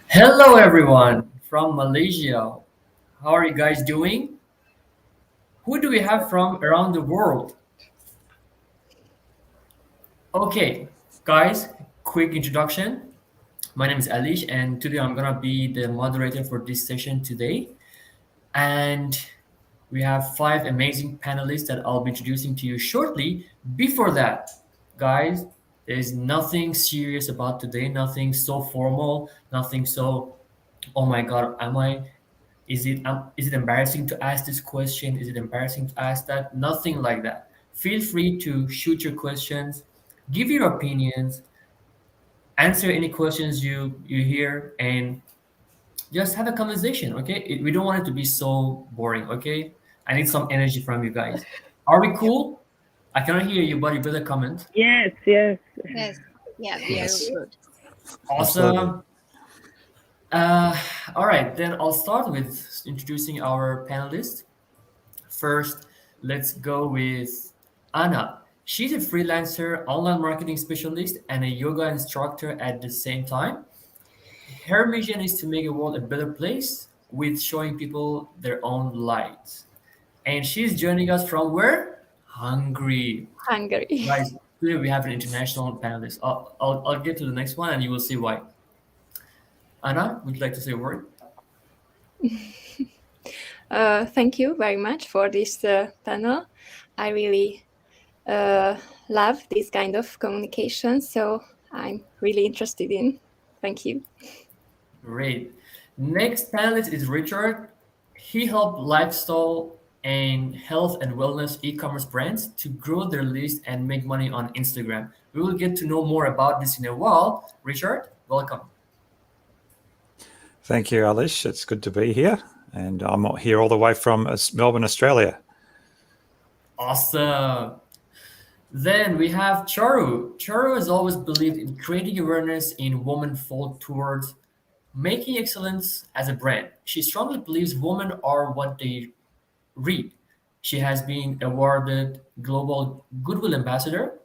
Hello, everyone from Malaysia. How are you guys doing? Who do we have from around the world? Okay, guys, quick introduction. My name is Alish, and today I'm gonna be the moderator for this session today. And we have five amazing panelists that I'll be introducing to you shortly. Before that, guys, there's nothing serious about today, nothing so formal, nothing so, oh my God, is it embarrassing to ask this question? Is it embarrassing to ask that? Nothing like that. Feel free to shoot your questions, give your opinions, answer any questions you hear, and just have a conversation. Okay, we don't want it to be so boring. Okay, I need some energy from you guys. Are we cool? I cannot hear you, but you better comment. Yes, yes. Yes. Yeah, we are Yes. good. Absolutely. Awesome. All right, then I'll start with introducing our panelists. First, let's go with Anna. She's a freelancer, online marketing specialist, and a yoga instructor at the same time. Her mission is to make the world a better place with showing people their own light. And she's joining us from where? Hungary. Hungary. Guys, today we have an international panelist. I'll get to the next one and you will see why. Anna, would you like to say a word? Thank you very much for this panel. I really love this kind of communication, so I'm really interested in. Thank you. Great. Next panelist is Richard. He helped lifestyle and health and wellness e-commerce brands to grow their list and make money on Instagram. We will get to know more about this in a while. Richard, welcome. Thank you, Alish. It's good to be here. And I'm here all the way from Melbourne, Australia. Awesome. Then we have Charu. Charu has always believed in creating awareness in women folk towards making excellence as a brand. She strongly believes women are what they read. She has been awarded Global Goodwill Ambassador,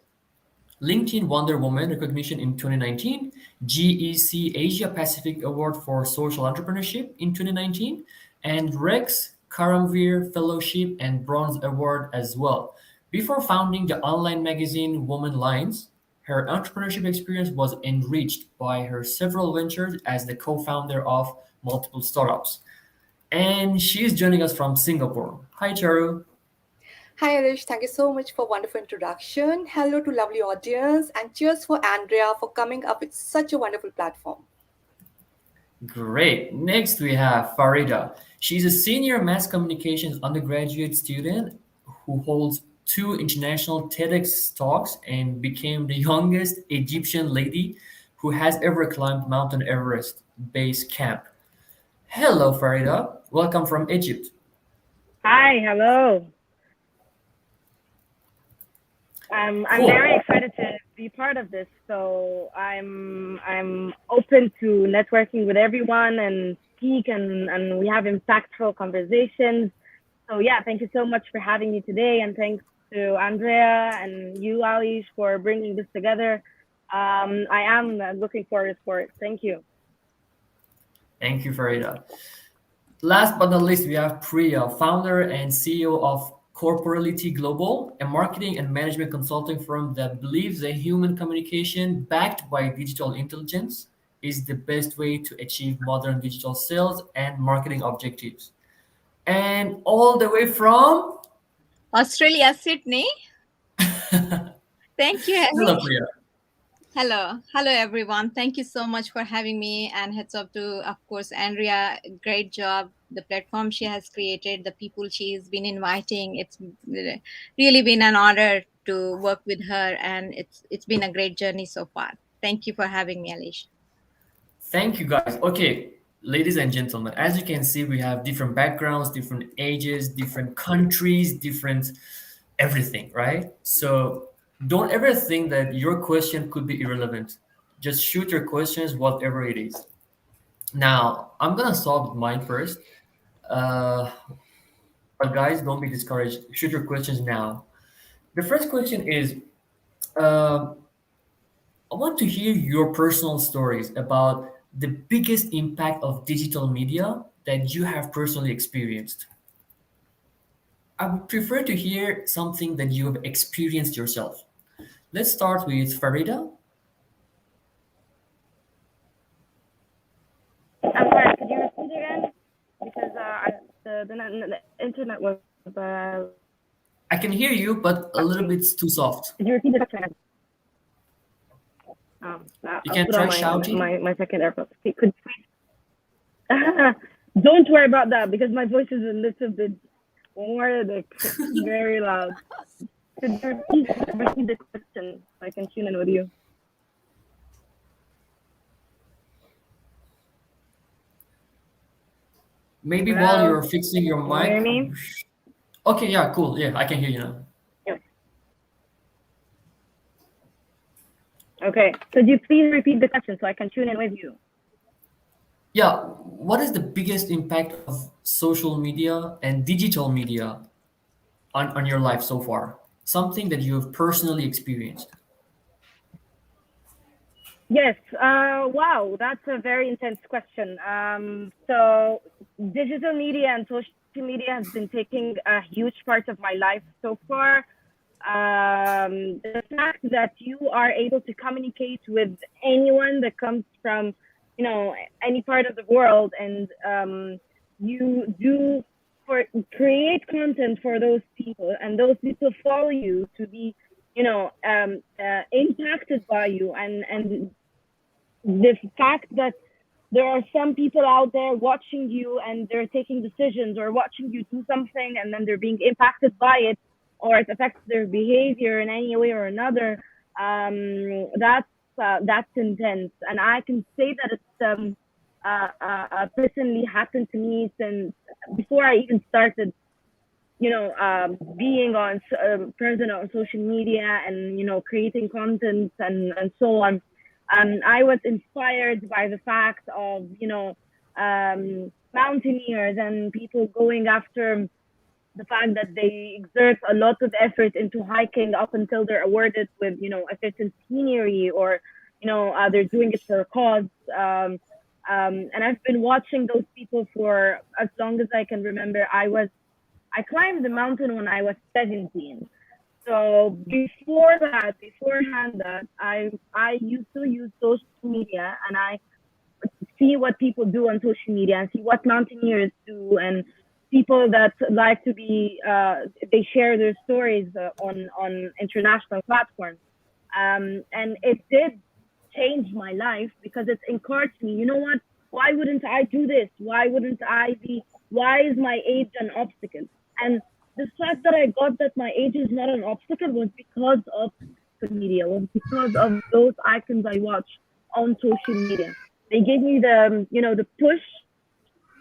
LinkedIn Wonder Woman recognition in 2019, GEC Asia Pacific Award for Social Entrepreneurship in 2019, and Rex Karamveer Fellowship and Bronze Award as well. Before founding the online magazine Woman Lines, her entrepreneurship experience was enriched by her several ventures as the co-founder of multiple startups. And she's joining us from Singapore. Hi, Charu. Hi, Arish. Thank you so much for wonderful introduction. Hello to lovely audience, and cheers for Andrea for coming up with such a wonderful platform. Great. Next, we have Farida. She's a senior mass communications undergraduate student who holds two international TEDx talks and became the youngest Egyptian lady who has ever climbed Mount Everest base camp. Hello, Farida. Welcome from Egypt. Hi, hello. I'm Cool. very excited to be part of this. So I'm open to networking with everyone and speak and we have impactful conversations. So yeah, thank you so much for having me today, and thanks to Andrea and you, Alish, for bringing this together. I am looking forward for it. Thank you. Thank you, Farida. Last but not least, we have Priya, founder and CEO of Corporality Global, a marketing and management consulting firm that believes that human communication backed by digital intelligence is the best way to achieve modern digital sales and marketing objectives. And all the way from Australia, Sydney. Thank you, Hello, Harry. Priya. Hello, everyone. Thank you so much for having me, and heads up to, of course, Andrea. Great job. The platform she has created, the people she's been inviting. It's really been an honor to work with her, and it's been a great journey so far. Thank you for having me, Alish. Thank you, guys. Okay, ladies and gentlemen, as you can see, we have different backgrounds, different ages, different countries, different everything, right? So don't ever think that your question could be irrelevant. Just shoot your questions, whatever it is. Now, I'm gonna start with mine first. Uh, but guys, don't be discouraged. Shoot your questions now. The first question is, um, I want to hear your personal stories about the biggest impact of digital media that you have personally experienced. I would prefer to hear something that you have experienced yourself. Let's start with Farida. I'm sorry, could you repeat again? Because the internet was. I can hear you, but a little bit too soft. Could you repeat the question? You I'll can put try on shouting. my second AirPods. Okay, could please? Don't worry about that because my voice is a little bit more like very loud. Could you repeat the question so I can tune in with you? Maybe Hello? while you're fixing your Can you hear mic. me? Okay, yeah, cool. Yeah, I can hear you now. Okay. Could you please repeat the question so I can tune in with you? Yeah, what is the biggest impact of social media and digital media on your life so far? Something that you have personally experienced. Yes. Wow, that's a very intense question. So digital media and social media has been taking a huge part of my life so far. The fact that you are able to communicate with anyone that comes from, any part of the world, and you do create content for those people, and those people follow you to be, impacted by you, and the fact that there are some people out there watching you and they're taking decisions or watching you do something and then they're being impacted by it, or it affects their behavior in any way or another. That's intense, and I can say that it's personally happened to me since before I even started, being on present on social media and creating content and so on. I was inspired by the fact of mountaineers and people going after the fact that they exert a lot of effort into hiking up until they're awarded with a certain scenery, or they're doing it for a cause. And I've been watching those people for as long as I can remember. I climbed the mountain when I was 17. So beforehand that, I used to use social media, and I see what people do on social media and see what mountaineers do, and people that like to be, they share their stories on international platforms. And it did change my life because it encouraged me. You know what? Why wouldn't I do this? Why is my age an obstacle? And the fact that I got that my age is not an obstacle was because of social media, was because of those icons I watch on social media. They gave me the push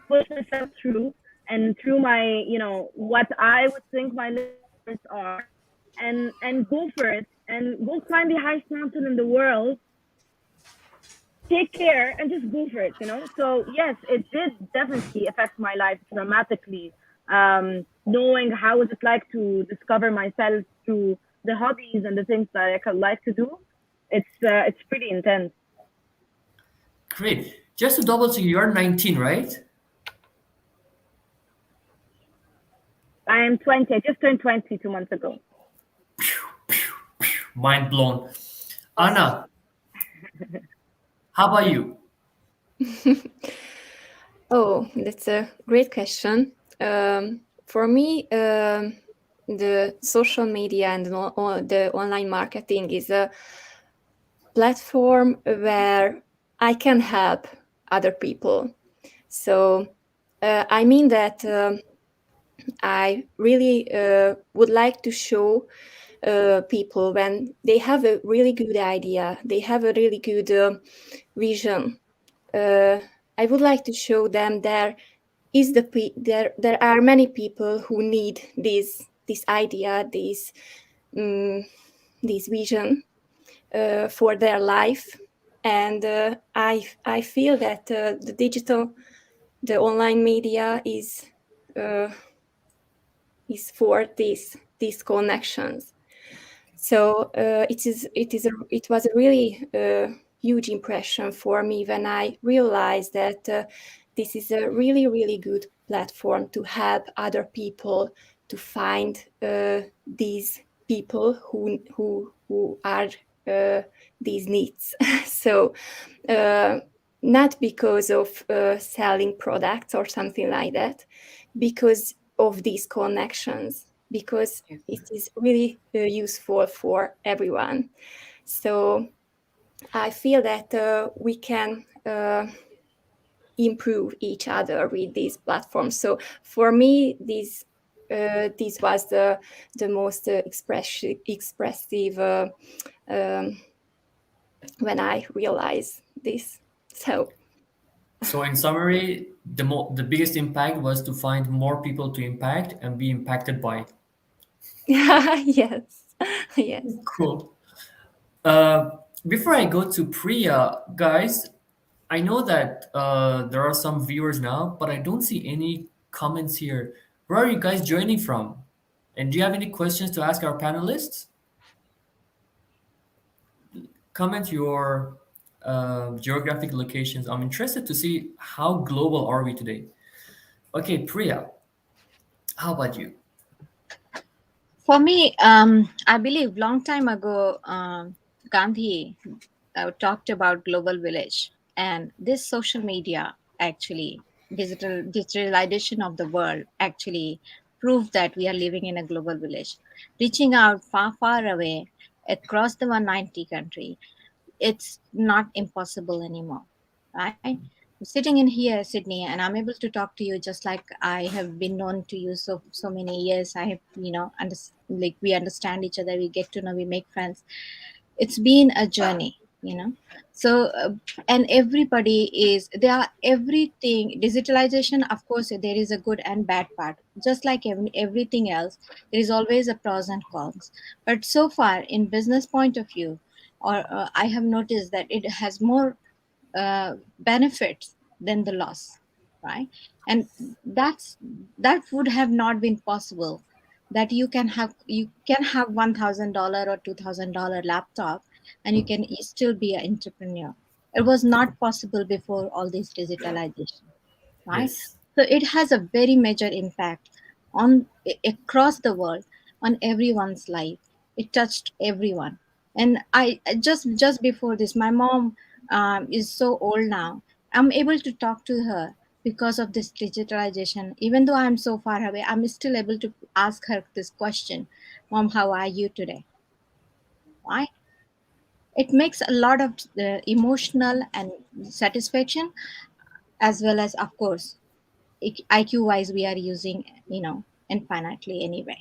myself through, and through my, what I would think my limits are, and go for it, and go climb the highest mountain in the world. Take care and just go for it, So yes, it did definitely affect my life dramatically. Knowing how is it like to discover myself through the hobbies and the things that I could like to do, it's pretty intense. Great. Just to double check, you're 19, right? I am 20. I just turned 20 2 months ago. Mind blown. Anna, how about you? Oh, that's a great question. For me, the social media and the online marketing is a platform where I can help other people. So I mean that I really would like to show people when they have a really good idea, they have a really good vision. I would like to show them there are many people who need this idea, this vision for their life, and I feel that the online media is for these connections. So it was a really huge impression for me when I realized that this is a really, really good platform to help other people to find these people who are these needs. So not because of selling products or something like that, because of these connections, because it is really useful for everyone. So I feel that we can improve each other with these platforms. So for me, this was the most expressive when I realized this. So in summary, the biggest impact was to find more people to impact and be impacted by. Yes. Yes. Cool. Before I go to Priya, guys, I know that there are some viewers now, but I don't see any comments here. Where are you guys joining from? And do you have any questions to ask our panelists? Comment your geographic locations. I'm interested to see how global are we today. Okay, Priya, how about you? For me, I believe long time ago, Gandhi talked about global village, and this social media actually digitalization of the world actually proved that we are living in a global village, reaching out far away across the 190 country. It's not impossible anymore, right? I'm sitting in here, Sydney, and I'm able to talk to you just like I have been known to you so many years. I have, like we understand each other, we get to know, we make friends. It's been a journey, so and everybody is there are everything digitalization, of course there is a good and bad part, just like everything else. There is always a pros and cons, but so far in business point of view, or I have noticed that it has more benefits than the loss, right? And that would have not been possible, that you can have $1,000 or $2,000 laptop and you can still be an entrepreneur. It was not possible before all this digitalization, right? Yes. So it has a very major impact on across the world, on everyone's life. It touched everyone. And just before this, my mom is so old now. I'm able to talk to her because of this digitalization. Even though I'm so far away, I'm still able to ask her this question: Mom, how are you today? Why? It makes a lot of emotional and satisfaction, as well as, of course, IQ wise, we are using, infinitely anyway.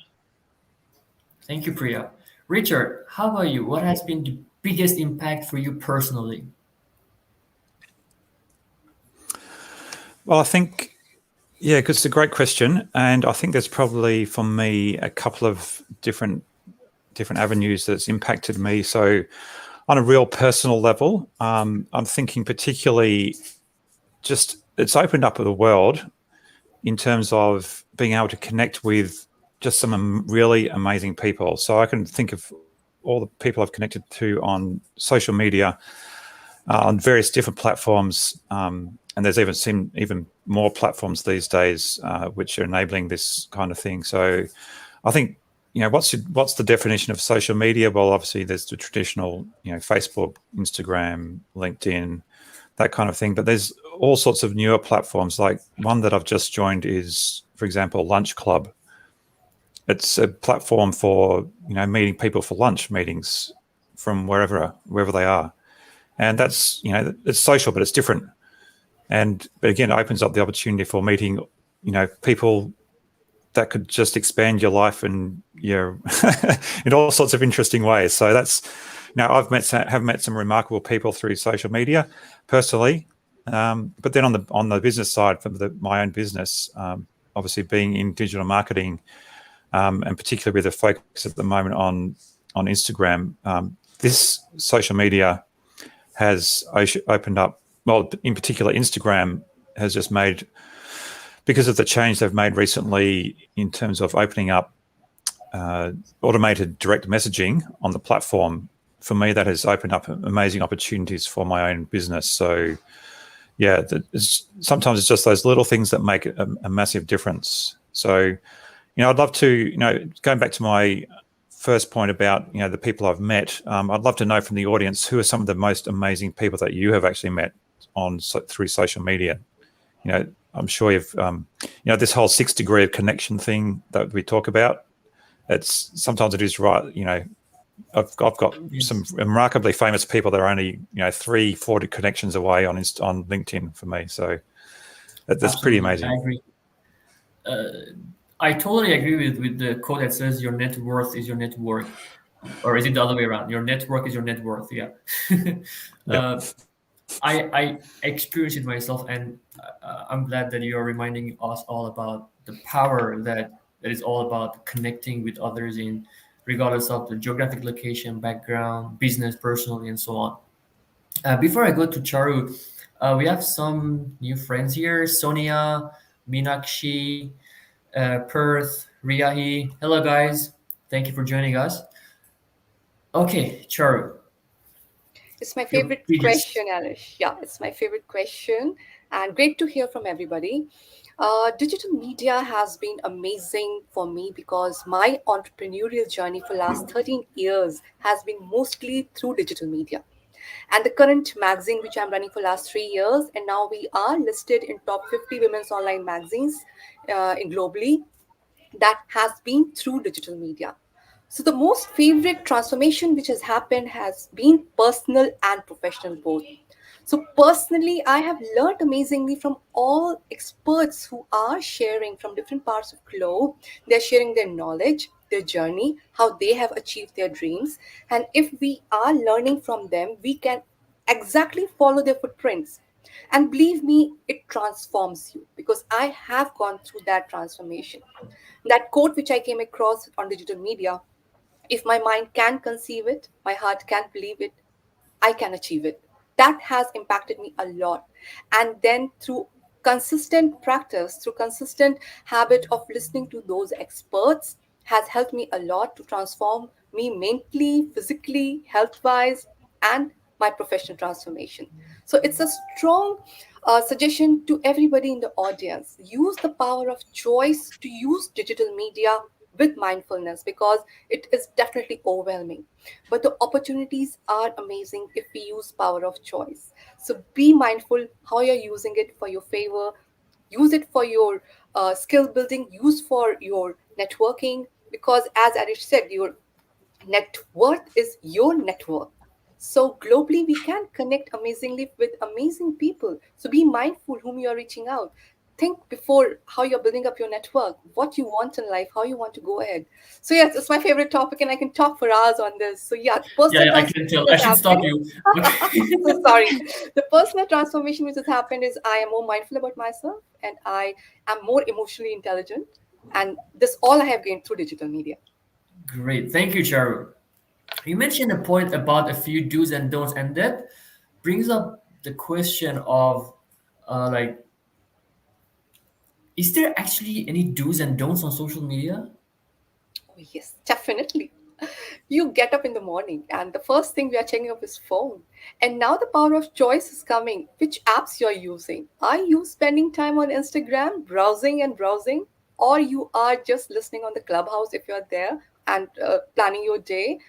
Thank you, Priya. Richard, how about you? What has been the biggest impact for you personally? Well, I think, yeah, 'cause it's a great question, and I think there's probably for me a couple of different avenues that's impacted me. So, on a real personal level, I'm thinking particularly just it's opened up the world in terms of being able to connect with just some really amazing people. So I can think of all the people I've connected to on social media, on various different platforms, and there's even more platforms these days which are enabling this kind of thing. So I think, what's the definition of social media? Well, obviously there's the traditional, Facebook, Instagram, LinkedIn, that kind of thing. But there's all sorts of newer platforms. Like one that I've just joined is, for example, Lunch Club. It's a platform for, meeting people for lunch meetings from wherever they are. And that's, it's social, but it's different. But again, it opens up the opportunity for meeting, people that could just expand your life and in all sorts of interesting ways. So that's, I've met some remarkable people through social media personally, but then on the business side for my own business, obviously being in digital marketing, and particularly with a focus at the moment on Instagram, this social media has opened up. Well, in particular, Instagram has just made, because of the change they've made recently in terms of opening up automated direct messaging on the platform. For me, that has opened up amazing opportunities for my own business. So, yeah, sometimes it's just those little things that make a massive difference. So, I'd love to, going back to my first point about, the people I've met, I'd love to know from the audience, who are some of the most amazing people that you have actually met through social media. I'm sure you've, this whole 6 degree of connection thing that we talk about, sometimes it is right. I've got some remarkably famous people that are only 3-4 connections away on LinkedIn for me. So that's pretty amazing. I agree. I totally agree with the quote that says your net worth is your net worth, or is it the other way around? Your network is your net worth. Yeah. I experienced it myself, and I'm glad that you are reminding us all about the power that is all about connecting with others in regardless of the geographic location, background, business, personally, and so on. Before I go to Charu, we have some new friends here: Sonia, Meenakshi, Perth, Riyahi. Hello, guys. Thank you for joining us. Okay, Charu. It's my favorite question, Alish. Yeah, it's my favorite question, and great to hear from everybody. Digital media has been amazing for me because my entrepreneurial journey for last 13 years has been mostly through digital media. And the current magazine which I'm running for last 3 years, and now we are listed in top 50 women's online magazines in globally, that has been through digital media. So the most favorite transformation which has happened has been personal and professional both. So personally, I have learned amazingly from all experts who are sharing from different parts of globe. They're sharing their knowledge, their journey, how they have achieved their dreams. And if we are learning from them, we can exactly follow their footprints. And believe me, it transforms you because I have gone through that transformation. That quote which I came across on digital media, if my mind can conceive it, my heart can believe it, I can achieve it. That has impacted me a lot. And then through consistent practice, through consistent habit of listening to those experts, has helped me a lot to transform me mentally, physically, health wise, and my professional transformation. So it's a strong suggestion to everybody in the audience. Use the power of choice to use digital media with mindfulness because it is definitely overwhelming, but the opportunities are amazing if we use power of choice. So be mindful how you're using it for your favor. Use it for your skill building, use for your networking, because as Arish said, your net worth is your network. So globally, we can connect amazingly with amazing people. So be mindful whom you are reaching out. Think before how you're building up your network, what you want in life, how you want to go ahead. So yes, it's my favorite topic, and I can talk for hours on this. So yeah, the personal Yeah, I can transformation tell. I has should stop happened. you. Okay. So sorry. The personal transformation which has happened is I am more mindful about myself, and I am more emotionally intelligent. And this all I have gained through digital media. Great. Thank you, Charu. You mentioned a point about a few do's and don'ts, and that brings up the question of like, is there actually any do's and don'ts on social media? Oh, yes, definitely. You get up in the morning, and the first thing we are checking up is phone. And now the power of choice is coming. Which apps you're using? Are you spending time on Instagram, browsing and browsing? Or you are just listening on the Clubhouse if you're there and planning your day?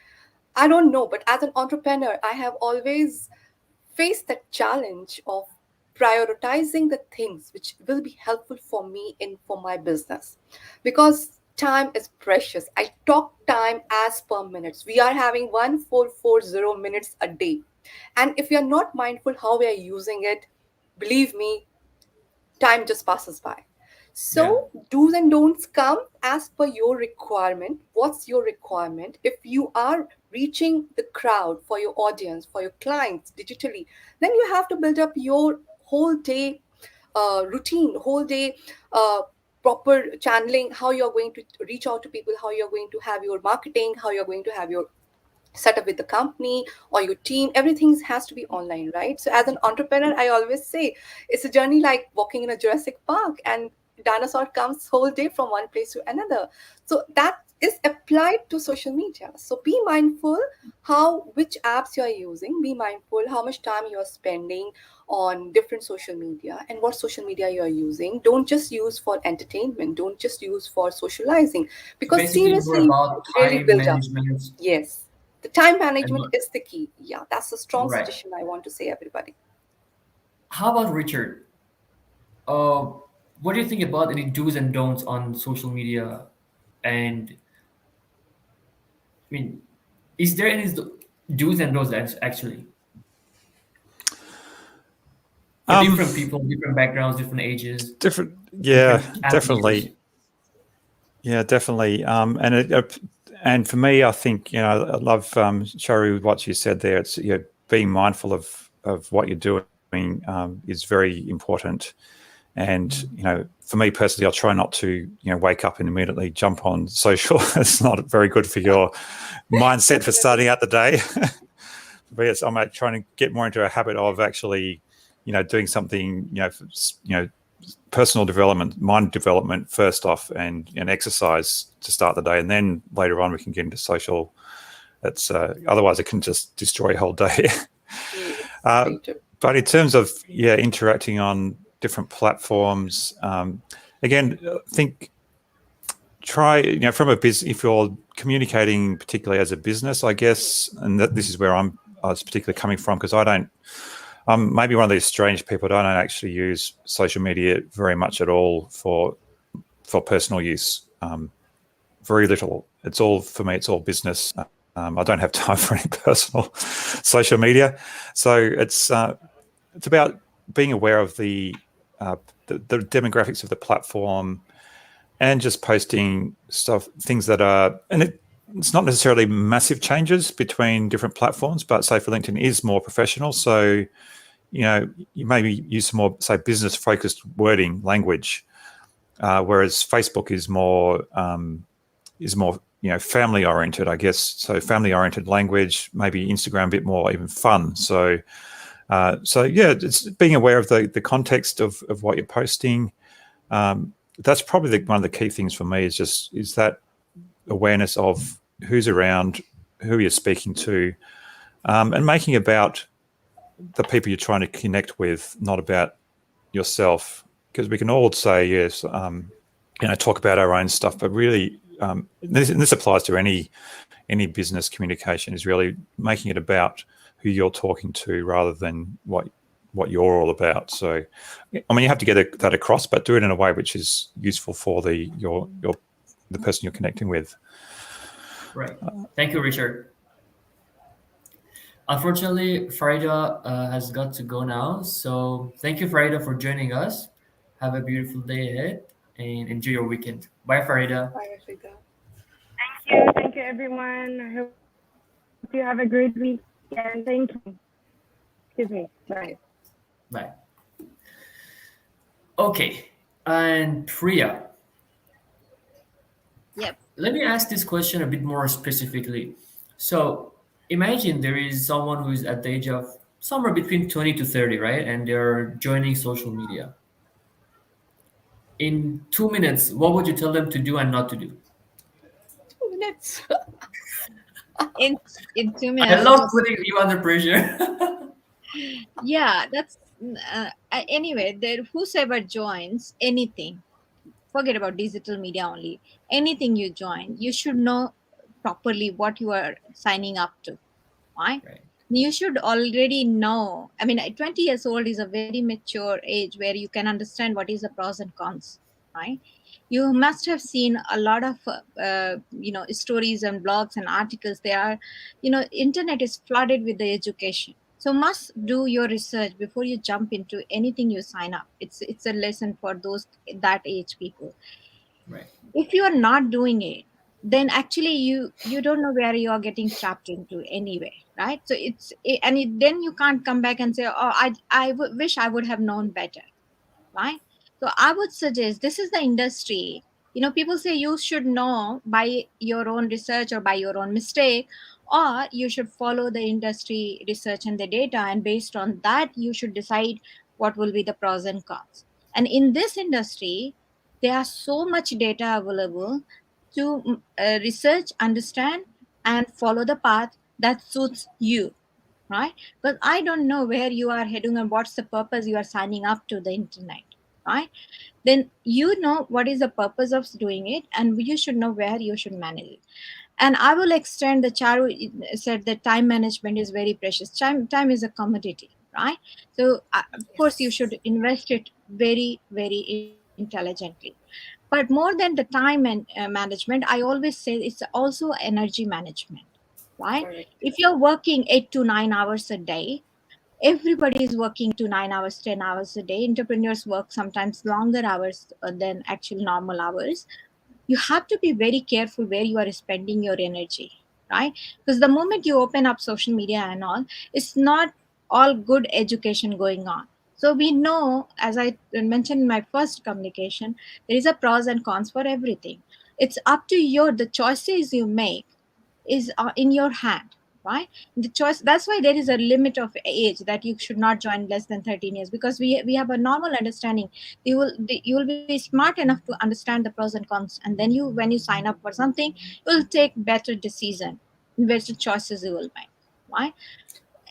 I don't know, but as an entrepreneur, I have always faced the challenge of prioritizing the things which will be helpful for me in for my business, because time is precious. I talk time as per minutes. We are having 1440 minutes a day, and if we are not mindful how we are using it, believe me, time just passes by. So do's and don'ts come as per your requirement. What's your requirement? If you are reaching the crowd for your audience, for your clients digitally, then you have to build up your whole day routine, whole day proper channeling, how you're going to reach out to people, how you're going to have your marketing, how you're going to have your set up with the company or your team. Everything has to be online, right? So as an entrepreneur, I always say it's a journey like walking in a Jurassic Park, and dinosaur comes whole day from one place to another. So that is applied to social media. So be mindful which apps you are using. Be mindful how much time you are spending on different social media and what social media you are using. Don't just use for entertainment, don't just use for socializing, because Basically more seriously about really time build up. management. Yes, the time And management is the key. Yeah, that's a strong right. suggestion I want to say, everybody. How about Richard? Uh, what do you think about any do's and don'ts on social media? And I mean, is there any do's and don'ts actually for Um, different people, different backgrounds, different ages, different, yeah, different avenues? definitely. Yeah, definitely. And for me, I think, I love, Sharu, what you said there. It's, being mindful of what you're doing is very important. And, for me personally, I'll try not to, wake up and immediately jump on social. It's not very good for your mindset for starting out the day. But yes, I'm trying to get more into a habit of actually, doing something, personal development, mind development first off, and exercise to start the day, and then later on we can get into social. That's otherwise it can just destroy a whole day. But in terms of interacting on different platforms, again, try from a business, if you're communicating particularly as a business, I guess, and this is where I was particularly coming from, because I'm maybe one of these strange people. I don't actually use social media very much at all for personal use. Very little. It's all, for me, it's all business. I don't have time for any personal social media. So it's about being aware of the demographics of the platform, and just posting things that are, and it's not necessarily massive changes between different platforms, but say for LinkedIn is more professional. So you maybe use some more, say, business-focused wording, language, whereas Facebook is more family-oriented, I guess. So family-oriented language, maybe Instagram a bit more even fun. So it's being aware of the context of what you're posting. That's probably one of the key things for me, is that awareness of who's around, who you're speaking to, and making about the people you're trying to connect with, not about yourself. Because we can all say yes, talk about our own stuff, but really, this applies to any business communication, is really making it about who you're talking to rather than what you're all about. So, I mean, you have to get that across, but do it in a way which is useful for the person you're connecting with. Right. Thank you, Richard. Unfortunately, Farida has got to go now. So thank you, Farida, for joining us. Have a beautiful day ahead and enjoy your weekend. Bye, Farida. Bye, Africa. Thank you. Thank you, everyone. I hope you have a great weekend. Thank you. Excuse me. Bye. Bye. Okay. And Priya. Yep. Let me ask this question a bit more specifically. So imagine there is someone who is at the age of somewhere between 20 to 30, right? And they're joining social media. In 2 minutes, what would you tell them to do and not to do? 2 minutes. In 2 I minutes. love putting you under pressure. Yeah, that's anyway. Whosoever joins anything, forget about digital media only. Anything you join, you should know properly what you are signing up to. Right? Right. You should already know. I mean, 20 years old is a very mature age where you can understand what is the pros and cons. Right? You must have seen a lot of stories and blogs and articles. There are, internet is flooded with the education. So must do your research before you jump into anything you sign up. It's a lesson for those that age people. Right. If you are not doing it, then actually you don't know where you are getting trapped into anyway, right? So then you can't come back and say, oh, wish I would have known better, right? So I would suggest, this is the industry. People say you should know by your own research or by your own mistake, or you should follow the industry research and the data, and based on that, you should decide what will be the pros and cons. And in this industry, there are so much data available to research, understand, and follow the path that suits you, right? Because I don't know where you are heading and what's the purpose you are signing up to the internet, right? Then you know what is the purpose of doing it, and you should know where you should manage it. And I will extend, the Charu said that time management is very precious. Time is a commodity, right? So of course you should invest it very, very intelligently. But more than the time and management, I always say it's also energy management, right? Correct. If you're working 8 to 9 hours a day, everybody is working to 9 hours, 10 hours a day. Entrepreneurs work sometimes longer hours than actual normal hours. You have to be very careful where you are spending your energy, right? Because the moment you open up social media and all, it's not all good education going on. So we know, as I mentioned in my first communication, there is a pros and cons for everything. It's up to the choices you make is in your hand, right? The choice, that's why there is a limit of age that you should not join less than 13 years, because we have a normal understanding. You will be smart enough to understand the pros and cons, and then when you sign up for something, you'll take better decision, better choices you will make, right?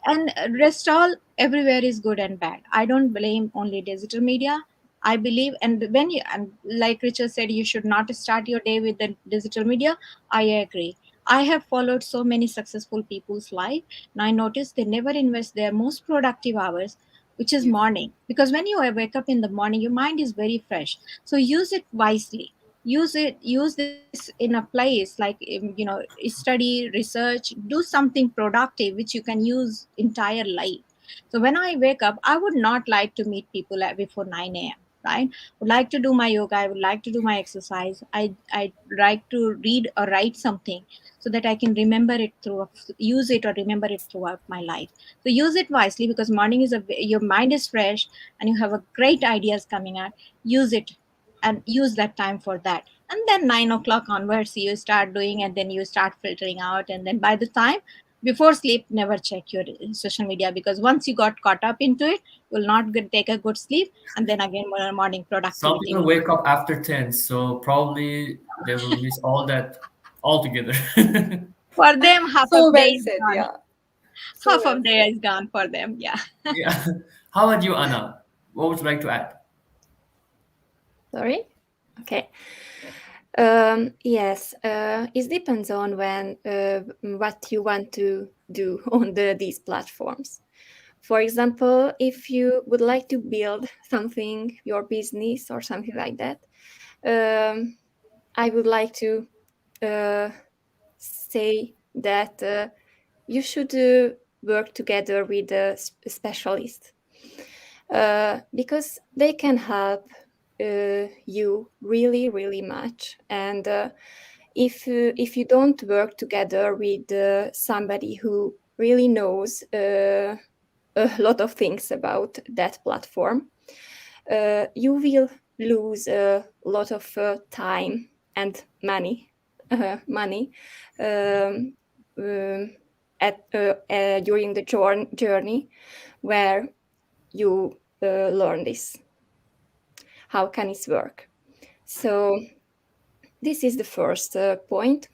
And rest all, everywhere is good and bad. I don't blame only digital media. I believe, and when you, and like Richard said, you should not start your day with the digital media. I agree. I have followed so many successful people's life, and I noticed they never invest their most productive hours, which is Yes. morning. Because when you wake up in the morning, your mind is very fresh. So use it wisely. Use this in a place like, study, research, do something productive which you can use entire life. So when I wake up, I would not like to meet people before 9 a.m., right? Would like to do my yoga, I would like to do my exercise, I like to read or write something, so that I can remember it use it or remember it throughout my life. So use it wisely, because morning is your mind is fresh, and you have a great ideas coming out. Use it, and use that time for that. And then 9 o'clock onwards you start doing, and then you start filtering out. And then by the time before sleep, never check your social media, because once you got caught up into it, you will not take a good sleep, and then again morning Some productivity people will. wake up after 10, so probably they will miss all that altogether. For them, half So of day well is said. gone. Yeah. So Half well of day said. is gone for them. Yeah. Yeah. How about you, Anna? What would you like to add? Sorry? Okay. Yes, it depends on what you want to do on these platforms. For example, if you would like to build something, your business or something like that, I would like to say that you should work together with a specialist, because they can help you really, really much. And if you don't work together with somebody who really knows a lot of things about that platform, you will lose a lot of time and money um, um, during the journey where you learn this. How can it work? So this is the first point.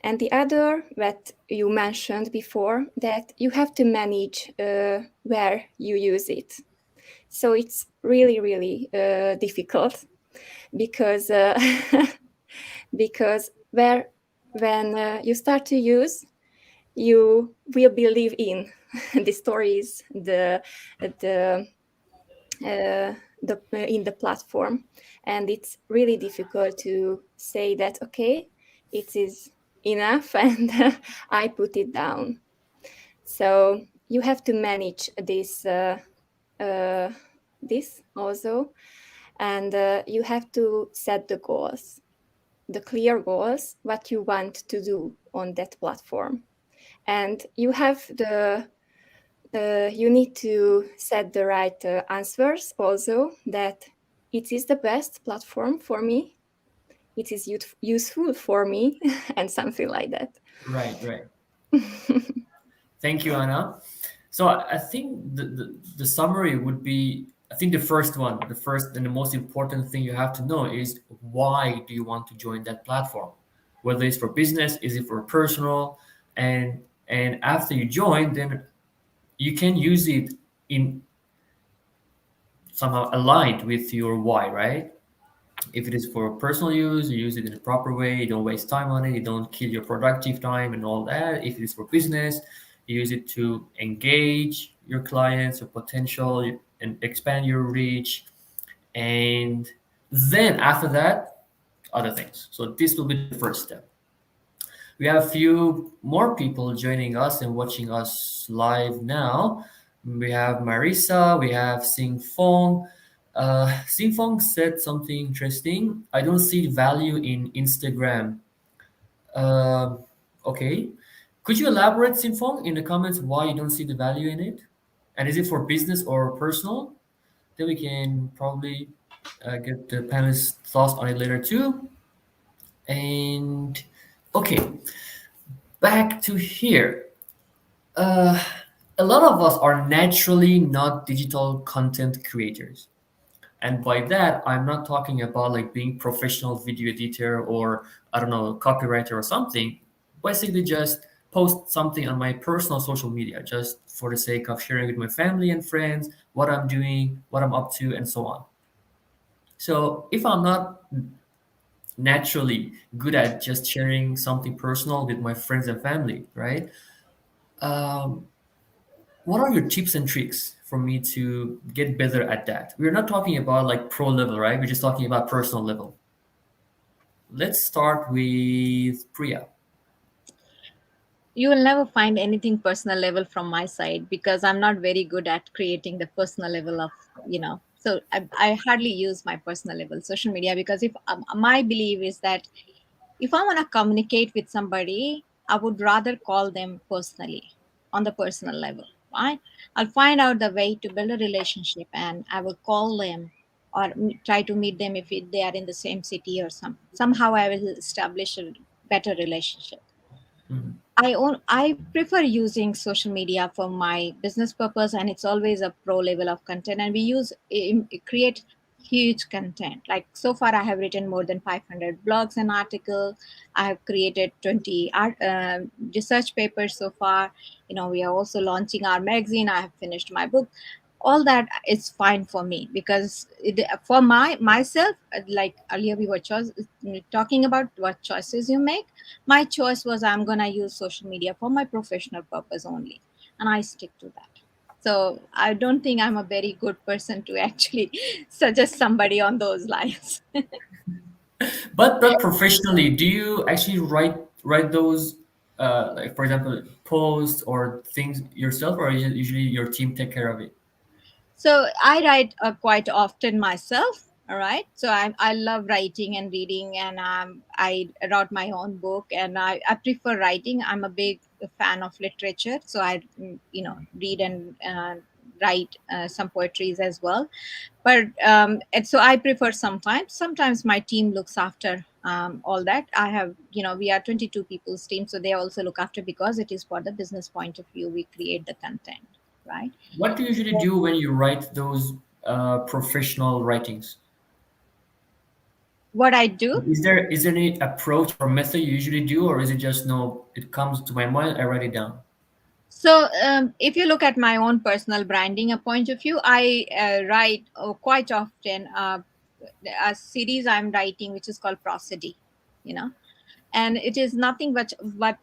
And the other that you mentioned before, that you have to manage where you use it. So it's really, really difficult, because because when you start to use, you will believe in the stories, the in the platform, and it's really difficult to say that, okay, it is enough, and I put it down. So you have to manage this this also, and you have to set the goals, the clear goals, what you want to do on that platform, and you have the you need to set the right answers also, that it is the best platform for me, it is useful for me, and something like that. Right, right. Thank you, Anna. So I think the summary would be, I think the first and the most important thing you have to know is, why do you want to join that platform? Whether it's for business, is it for personal? And after you join, then you can use it in somehow aligned with your why, right? If it is for personal use, you use it in a proper way, you don't waste time on it, you don't kill your productive time and all that. If it is for business, you use it to engage your clients or potential and expand your reach. And then after that, other things. So this will be the first step. We have a few more people joining us and watching us live now. We have Marisa, we have Sing Fong. Sing Fong said something interesting. I don't see value in Instagram. Uh, okay. Could you elaborate, Sing Fong, in the comments why you don't see the value in it? And is it for business or personal? Then we can probably get the panelists' thoughts on it later too. And okay, back to here. Uh, a lot of us are naturally not digital content creators. And by that, I'm not talking about like being professional video editor or I don't know, copywriter or something. Basically just post something on my personal social media just for the sake of sharing with my family and friends what I'm doing, what I'm up to, and so on. So if I'm not naturally good at just sharing something personal with my friends and family, right? Um, what are your tips and tricks for me to get better at that? We're not talking about like pro level, right? We're just talking about personal level. Let's start with Priya. You will never find anything personal level from my side because I'm not very good at creating the personal level of, so I hardly use my personal level social media, because if my belief is that if I want to communicate with somebody, I would rather call them personally, on the personal level, right? I'll find out the way to build a relationship and I will call them or try to meet them if they are in the same city, or somehow I will establish a better relationship. Mhm. I prefer using social media for my business purpose, and it's always a pro level of content. And we create huge content. Like so far, I have written more than 500 blogs and articles. I have created 20 research papers so far. We are also launching our magazine. I have finished my book. All that is fine for me, because for myself, like earlier we were talking about what choices you make. My choice was I'm going to use social media for my professional purpose only, and I stick to that. So I don't think I'm a very good person to actually suggest somebody on those lines. But professionally, do you actually write those like for example posts or things yourself, or is it usually your team take care of it? So I write quite often myself. All right. So I love writing and reading, and I wrote my own book, and I prefer writing. I'm a big fan of literature, so I read and write some poetries as well. But and so I prefer sometimes my team looks after all that. I have, we are 22 people's team, so they also look after, because it is for the business point of view we create the content, right? What do you usually do when you write those professional writings? What I do. Is there any approach or method you usually do, or is it just no? It comes to my mind, I write it down. So, if you look at my own personal branding point of view, I write quite often a series I'm writing, which is called Prosody, you know, and it is nothing but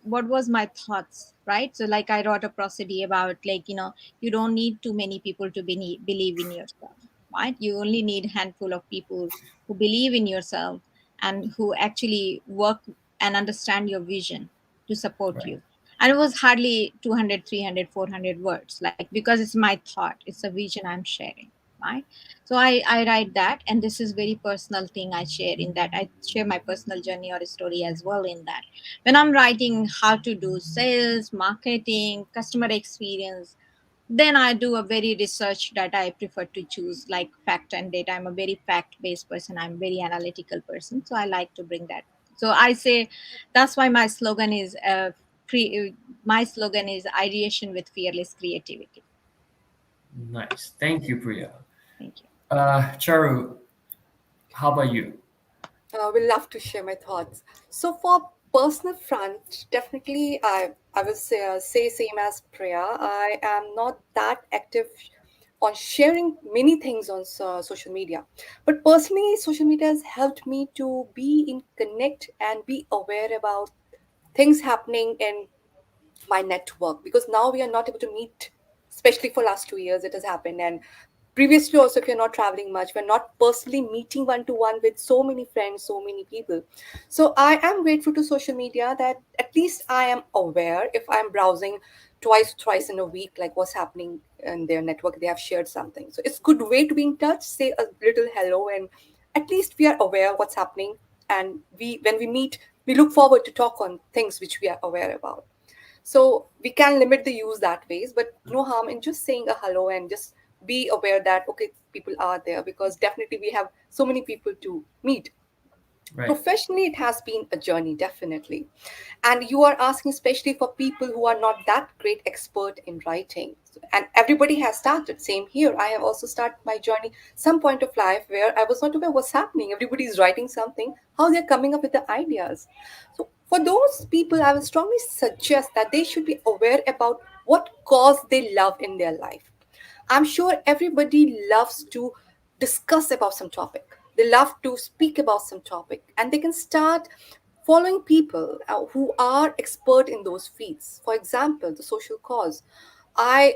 what was my thoughts, right? So, like I wrote a prosody about, like, you don't need too many people to believe in yourself, right? You only need a handful of people who believe in yourself and who actually work and understand your vision to support Right. you. And it was hardly 200, 300, 400 words, like, because it's my thought, it's a vision I'm sharing, right? So I write that, and this is very personal thing I share in that. I share my personal journey or story as well in that. When I'm writing how to do sales, marketing, customer experience, then I do a very research that I prefer to choose, like fact and data. I'm a very fact based person, I'm very analytical person, so I like to bring that. So I say that's why my slogan is my slogan is ideation with fearless creativity. Nice. Thank you, Priya. Thank you. Charu, how about you? Will love to share my thoughts. So for personal front, definitely I will say same as Priya. I am not that active on sharing many things on social media, but personally, social media has helped me to be in connect and be aware about things happening in my network, because now we are not able to meet, especially for last 2 years it has happened, and previously also, if you're not traveling much, we're not personally meeting one to one with so many friends, so many people. So I am grateful to social media that at least I am aware if I'm browsing twice thrice in a week, like what's happening in their network, they have shared something. So it's good way to be in touch, say a little hello, and at least we are aware what's happening, and we when we meet, we look forward to talk on things which we are aware about. So we can limit the use that ways, but no harm in just saying a hello and just be aware that okay, people are there, because definitely we have so many people to meet. Right. Professionally, it has been a journey, definitely. And you are asking especially for people who are not that great expert in writing. And everybody has started. Same here. I have also started my journey some point of life where I was not aware what's happening. Everybody is writing something, how they're coming up with the ideas. So for those people, I will strongly suggest that they should be aware about what cause they love in their life. I'm sure everybody loves to discuss about some topic. They love to speak about some topic, and they can start following people who are expert in those fields. For example, the social cause. I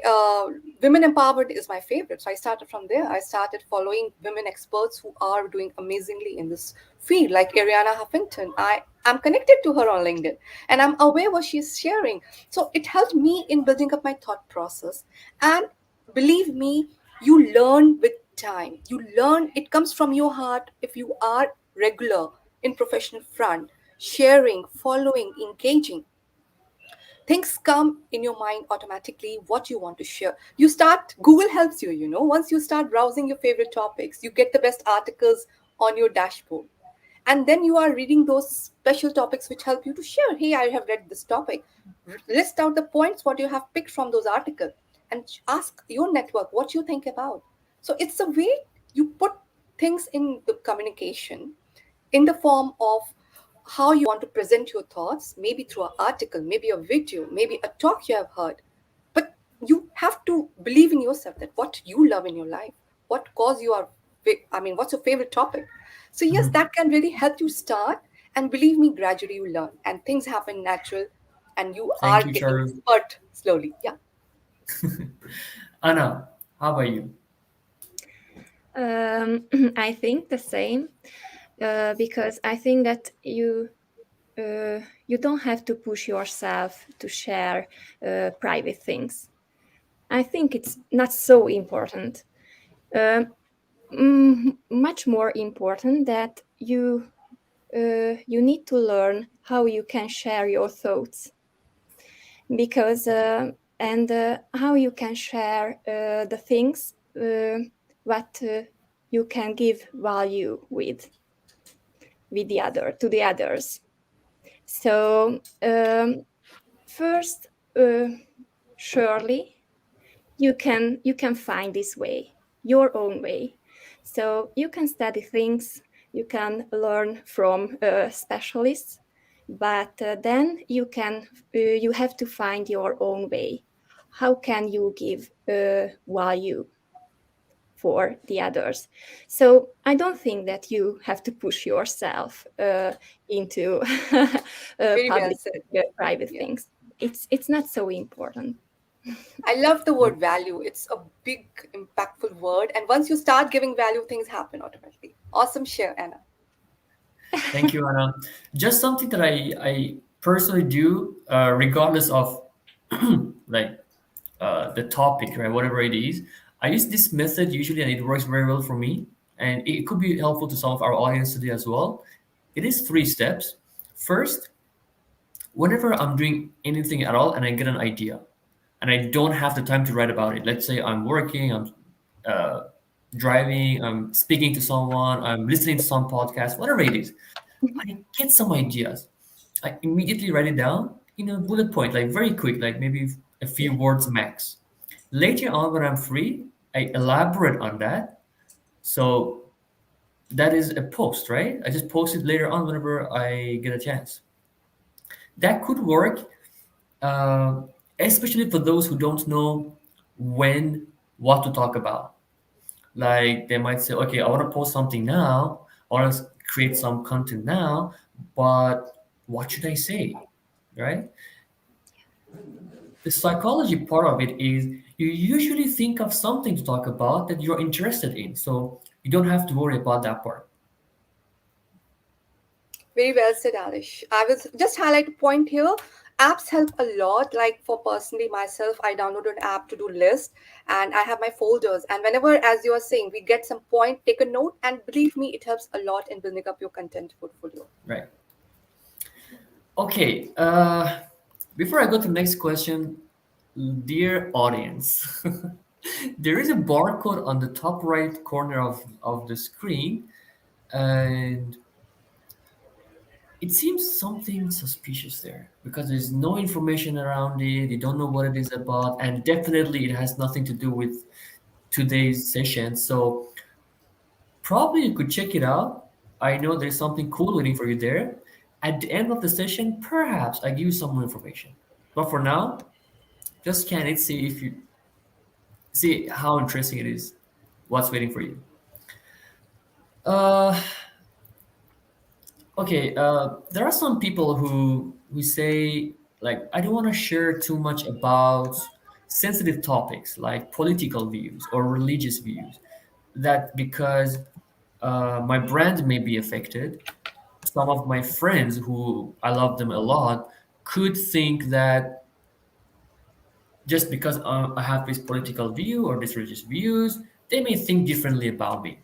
Women empowerment is my favorite, so I started from there. I started following women experts who are doing amazingly in this field, like Ariana Huffington. I am connected to her on LinkedIn, and I'm aware what she's sharing. So it helped me in building up my thought process. And believe me, you learn with time. You learn, it comes from your heart if you are regular in professional front, sharing, following, engaging. Things come in your mind automatically what you want to share. You start, Google helps you, once you start browsing your favorite topics, you get the best articles on your dashboard, and then you are reading those special topics which help you to share, hey, I have read this topic. List out the points what you have picked from those articles, and ask your network what you think about. So it's a way you put things in the communication in the form of how you want to present your thoughts, maybe through an article, maybe a video, maybe a talk you have heard. But you have to believe in yourself that what you love in your life, what cause you are, what's your favorite topic. So yes, Mhm. that can really help you start, and believe me, gradually you learn and things happen natural, and you Thank are you, getting Charu. expert slowly. Yeah. Anna, how about you? I think the same, because I think that you don't have to push yourself to share private things. I think it's not so important. Um, Much more important that you need to learn how you can share your thoughts, because and how you can share the things what you can give value with the other to the others. So first, surely you can find this way, your own way. So you can study things, you can learn from specialists, but then you have to find your own way. How can you give value for the others? So I don't think that you have to push yourself into Very well public said. private Yeah. things. It's not so important. I love the word value. It's a big, impactful word. And once you start giving value, things happen automatically. Awesome share, Anna. Thank you, Anna. Just something that I personally do, regardless of like the topic, right? Whatever it is, I use this method usually, and it works very well for me. And it could be helpful to some of our audience today as well. It is 3 steps. First, whenever I'm doing anything at all and I get an idea and I don't have the time to write about it, let's say I'm working, I'm uh, driving, I'm speaking to someone, I'm listening to some podcast, whatever it is, I get some ideas. I immediately write it down in a bullet point, like very quick, like maybe a few words max. Later on, when I'm free, I elaborate on that. So that is a post, right? I just post it later on whenever I get a chance. That could work, uh, especially for those who don't know when, what to talk about. Like they might say, okay, I want to post something now, I want to create some content now, but what should I say, right? The psychology part of it is you usually think of something to talk about that you're interested in, so you don't have to worry about that part. Very well said, Alish. I will just highlight a point here. Apps help a lot. Like for personally myself, I downloaded an app to do list and I have my folders. And whenever, as you are saying, we get some point, take a note, and believe me, it helps a lot in building up your content portfolio. Right. Okay. Before I go to the next question, dear audience, there is a barcode on the top right corner of the screen, and it seems something suspicious there because there's no information around it. You don't know what it is about, and definitely it has nothing to do with today's session. So probably you could check it out. I know there's something cool waiting for you there. At the end of the session, perhaps I give you some more information. But for now, just scan it, see if you see how interesting it is, what's waiting for you. Uh, okay, there are some people who say like I don't want to share too much about sensitive topics like political views or religious views. That because my brand may be affected. Some of my friends who I love them a lot could think that just because I have this political view or this religious views, they may think differently about me.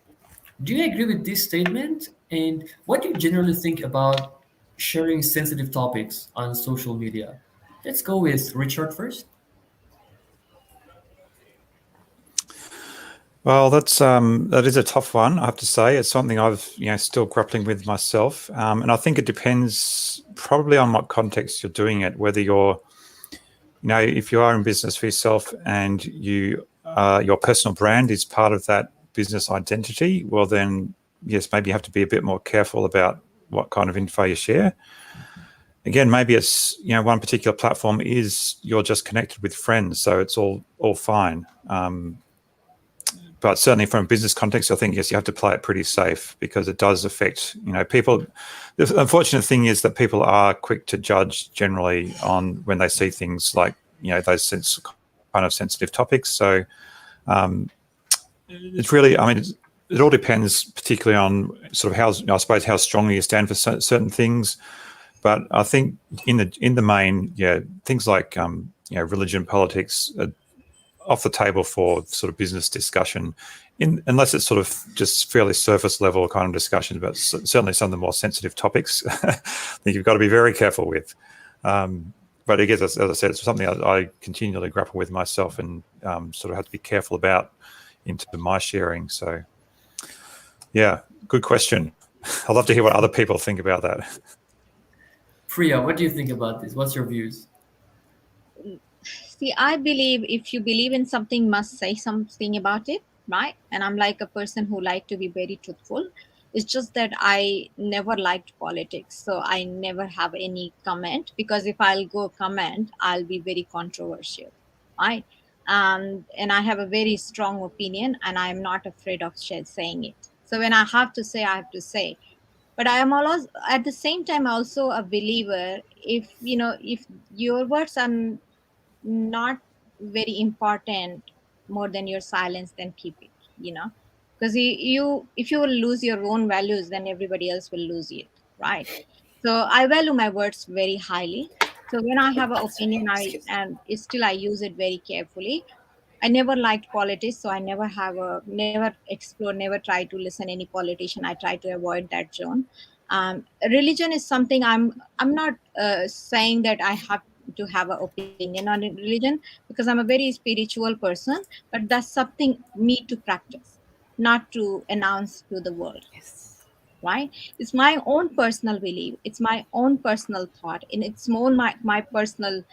Do you agree with this statement? And what do you generally think about sharing sensitive topics on social media? Let's go with Richard first. Well, that is a tough one, I have to say. It's something I've still grappling with myself, and I think it depends probably on what context you're doing it. Whether you're, if you are in business for yourself and your personal brand is part of that business identity, well then yes, maybe you have to be a bit more careful about what kind of info you share. Again, maybe it's one particular platform is you're just connected with friends, so it's all fine. But certainly from a business context, I think, yes, you have to play it pretty safe because it does affect, people. The unfortunate thing is that people are quick to judge generally on when they see things like, those kind of sensitive topics. So it's really, it all depends particularly on sort of how, I suppose, how strongly you stand for certain things. But I think in the main, things like, religion, politics, off the table for sort of business discussion, unless it's sort of just fairly surface level kind of discussions, but certainly some of the more sensitive topics I think you've got to be very careful with. But I guess, as I said, it's something I continually grapple with myself and sort of have to be careful about into my sharing. So, yeah, good question. I'd love to hear what other people think about that. Priya, what do you think about this? What's your views? See, I believe if you believe in something, must say something about it, right? And I'm like a person who like to be very truthful. It's just that I never liked politics, so I never have any comment, because if I'll go comment, I'll be very controversial, right? And I have a very strong opinion, and I'm not afraid of saying it. So when I have to say, I have to say. But I am always, at the same time, also a believer. If if your words are not very important more than your silence, then keep it, because you if you will lose your own values, then everybody else will lose it, right? So I value my words very highly. So when I have an opinion, and still I use it very carefully. I never liked politics, so I never explore, never try to listen any politician. I try to avoid that zone. Religion is something I'm not saying that I have to have an opinion on religion, because I'm a very spiritual person, but that's something me to practice, not to announce to the world, Yes. right? It's my own personal belief, it's my own personal thought, and it's more my personal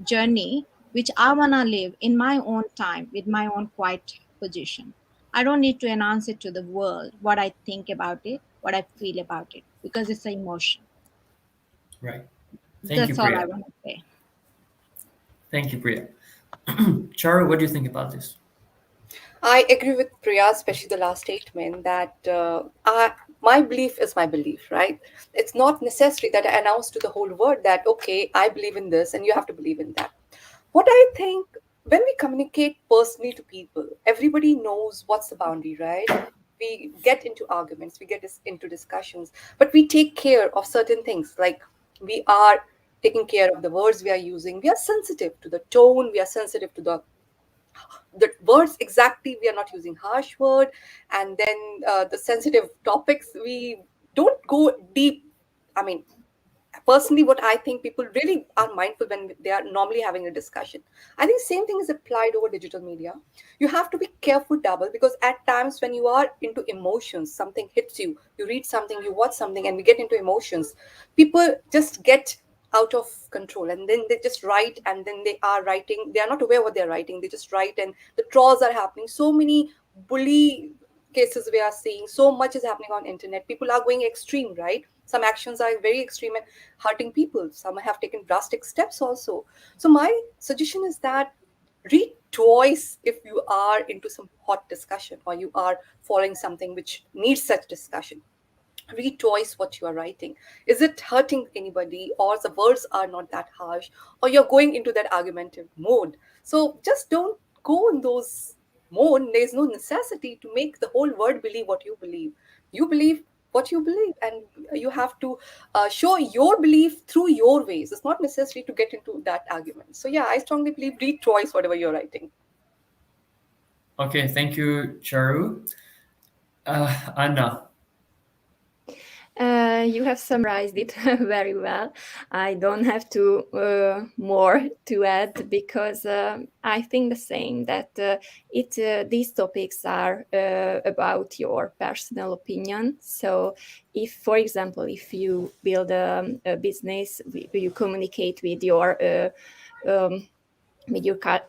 journey, which I want to live in my own time with my own quiet position. I don't need to announce it to the world what I think about it, what I feel about it, because it's an emotion. Right. Thank you, That's all I Priya. want to say. Thank you, Priya. Charu, what do you think about this? I agree with Priya, especially the last statement that my belief is my belief, right? It's not necessary that I announce to the whole world that, okay, I believe in this and you have to believe in that. What I think, when we communicate personally to people, everybody knows what's the boundary, right? We get into arguments, we get into discussions, but we take care of certain things. Like, we are taking care of the words we are using. We are sensitive to the tone, we are sensitive to the words exactly, we are not using harsh word, and then the sensitive topics, we don't go deep. I mean, personally, what I think, people really are mindful when they are normally having a discussion. I think same thing is applied over digital media. You have to be careful double, because at times when you are into emotions, something hits you, you read something, you watch something, and we get into emotions, people just get out of control, and then they just write, and then they are writing, they are not aware what they're writing, they just write, and the trolls are happening. So many bully cases we are seeing, so much is happening on internet, people are going extreme, right? Some actions are very extreme and hurting people, some have taken drastic steps also. So my suggestion is that, read twice if you are into some hot discussion, or you are following something which needs such discussion. Read twice what you are writing. Is it hurting anybody, or the words are not that harsh, or you're going into that argumentative mode? So just don't go in those mode. There's no necessity to make the whole world believe what you believe. You believe what you believe, and you have to show your belief through your ways. It's not necessary to get into that argument. So yeah, I strongly believe, read twice whatever you're writing. Okay, thank you, Charu. Anna. You have summarized it very well. I don't have to more to add, because I think the same, that these topics are about your personal opinion. So, if, for example, if you build a business, you communicate with your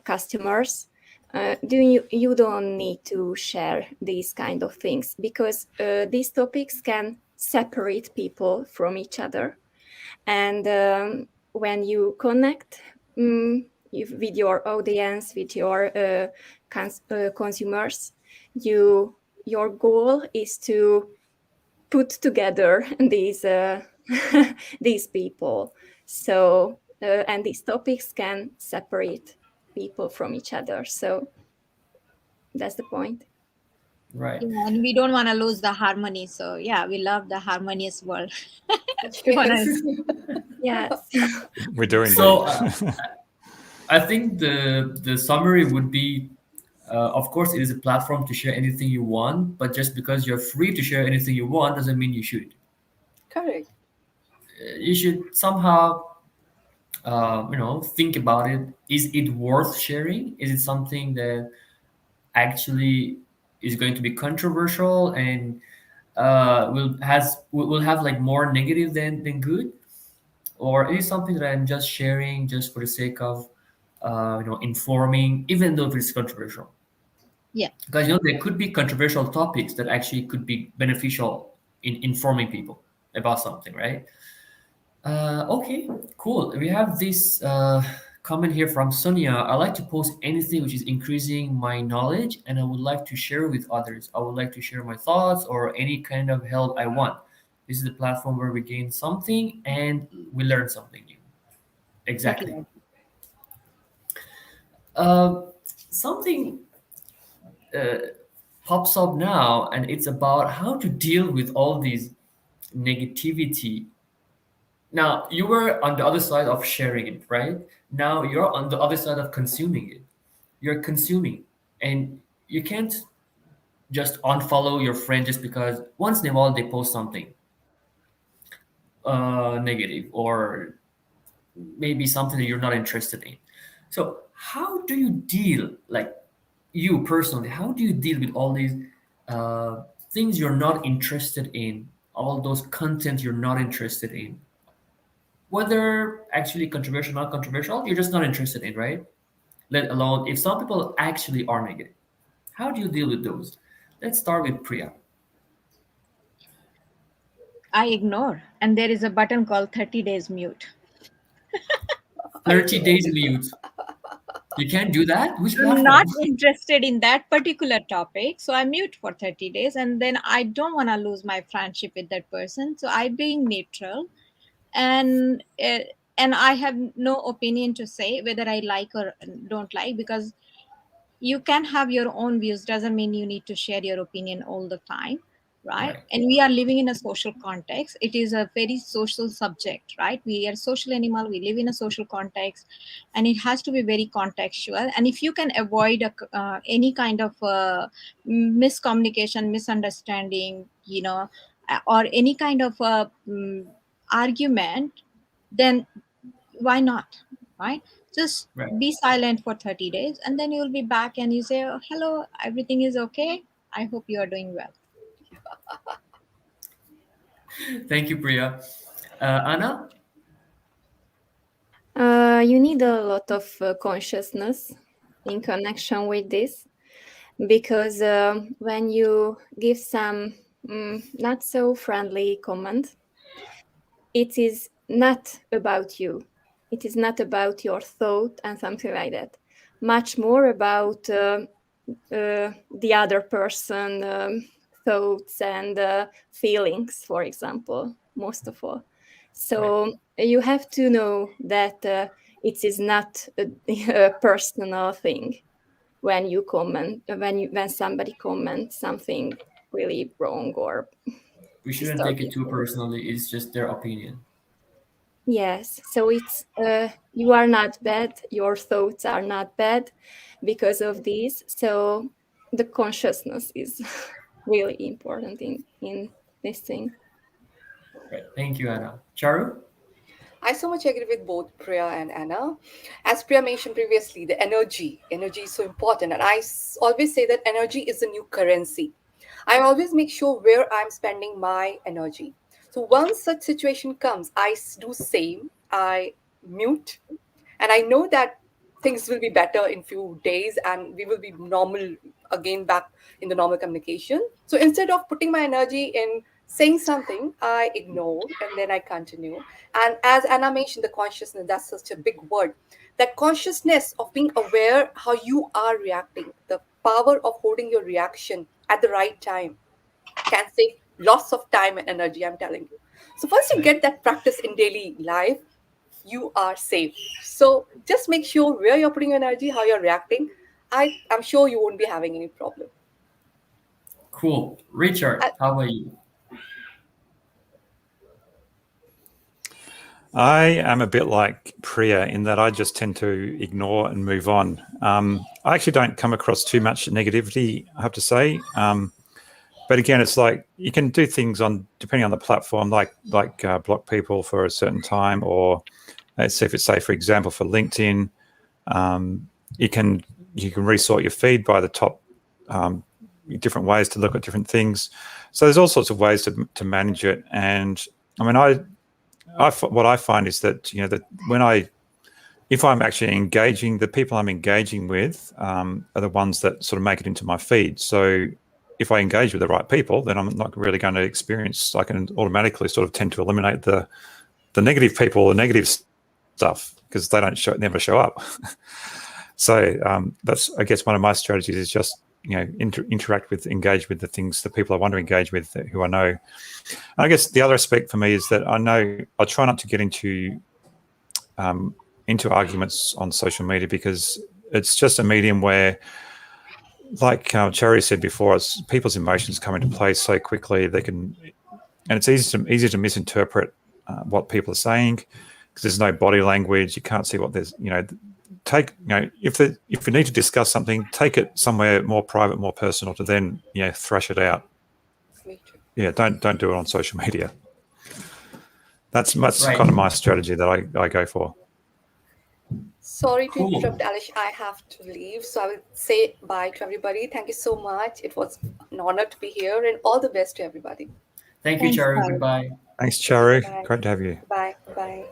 customers. You don't need to share these kind of things, because these topics can separate people from each other. And when you connect with your audience, with your consumers, your goal is to put together these people. So and these topics can separate people from each other. So that's the point. Right. Yeah, and we don't want to lose the harmony. So yeah, we love the harmonious world. We wanna- Yes. Yes. We do indeed. So I think the summary would be, of course, it is a platform to share anything you want, but just because you're free to share anything you want doesn't mean you should. Correct. You should somehow, think about it. Is it worth sharing? Is it something that actually is going to be controversial and will have like more negative than good, or is it something that I'm just sharing just for the sake of informing, even though if it's controversial? yeah. Because there could be controversial topics that actually could be beneficial in informing people about something, right? Okay, cool. We have this comment here from Sonia. I like to post anything which is increasing my knowledge, and I would like to share with others. I would like to share my thoughts or any kind of help I want. This is the platform where we gain something and we learn something new. Exactly. Exactly. Something pops up now, and it's about how to deal with all these negativity Now, you were on the other side of sharing it, right? Now you're on the other side of consuming it. You're consuming, and you can't just unfollow your friend just because once in a while they post something negative, or maybe something that you're not interested in. So how do you deal, like you personally, how do you deal with all these things you're not interested in, all those content you're not interested in, whether actually controversial, not controversial, you're just not interested in, right? Let alone if some people actually are negative. How do you deal with those? Let's start with Priya. I ignore, and there is a button called 30 days mute. 30 days mute. You can't do that? Which I'm not platform? interested in that particular topic, so I mute for 30 days, and then I don't want to lose my friendship with that person, so I being neutral, and I have no opinion to say whether I like or don't like, because you can have your own views, doesn't mean you need to share your opinion all the time, right? Right. And we are living in a social context. It is a very social subject, right? We are social animal, we live in a social context, and it has to be very contextual. And if you can avoid any kind of miscommunication, misunderstanding, or any kind of argument, then why not, right? Just Right. be silent for 30 days, and then you'll be back and you say, oh, hello, everything is okay, I hope you are doing well. Thank you, Priya. Anna? You need a lot of consciousness in connection with this, because when you give some not so friendly comment, it is not about you. It is not about your thought and something like that. Much more about the other person thoughts and feelings, for example, most of all. So you have to know that it is not a personal thing when you comment, when somebody comments something really wrong or We shouldn't take it disturbing. too personally. It's just their opinion. Yes, so it's you are not bad, your thoughts are not bad because of this. So the consciousness is really important in this thing. Right. Thank you, Anna. Charu? I so much agree with both Priya and Anna. As Priya mentioned previously, the energy is so important. And always say that energy is the new currency. I always make sure where I'm spending my energy. So once such situation comes, I do same. I mute, and I know that things will be better in few days, and we will be normal again, back in the normal communication. So instead of putting my energy in saying something, I ignore and then I continue. And as Anna mentioned, the consciousness, that's such a big word. That consciousness of being aware how you are reacting, the power of holding your reaction at the right time can save lots of time and energy, I'm telling you. So once you Right. get that practice in daily life, you are safe. So just make sure where you're putting your energy, how you're reacting. I'm sure you won't be having any problem. Cool. Richard, Uh, how about you? I am a bit like Priya in that I just tend to ignore and move on. I actually don't come across too much negativity, I have to say. But again, it's like you can do things on depending on the platform, like block people for a certain time, or let's say if it's, say, for example, for LinkedIn, you can resort your feed by the top, different ways to look at different things. So there's all sorts of ways to manage it. And I mean, what I find is that that if I'm actually engaging, the people I'm engaging with are the ones that sort of make it into my feed. So if I engage with the right people, then I'm not really going to experience. I can automatically sort of tend to eliminate the negative people, the negative stuff, because they never show up. So that's, I guess, one of my strategies is just engage with the things, the people I want to engage with, who I know. And I guess the other aspect for me is that I try not to get into arguments on social media, because it's just a medium where, like Cherry said before, people's emotions come into play so quickly. And it's easy to misinterpret what people are saying, because there's no body language. You can't see what there's, if you need to discuss something, take it somewhere more private, more personal, to then thrash it out. Yeah, don't do it on social media. That's Right. kind of my strategy that I go for. Sorry to Cool. interrupt, Alish. I have to leave, so I will say bye to everybody. Thank you so much. It was an honor to be here, and all the best to everybody. Thank you, Thanks, Charu. Charu. Goodbye. Thanks, Charu. Bye. Great to have you. Bye. Bye.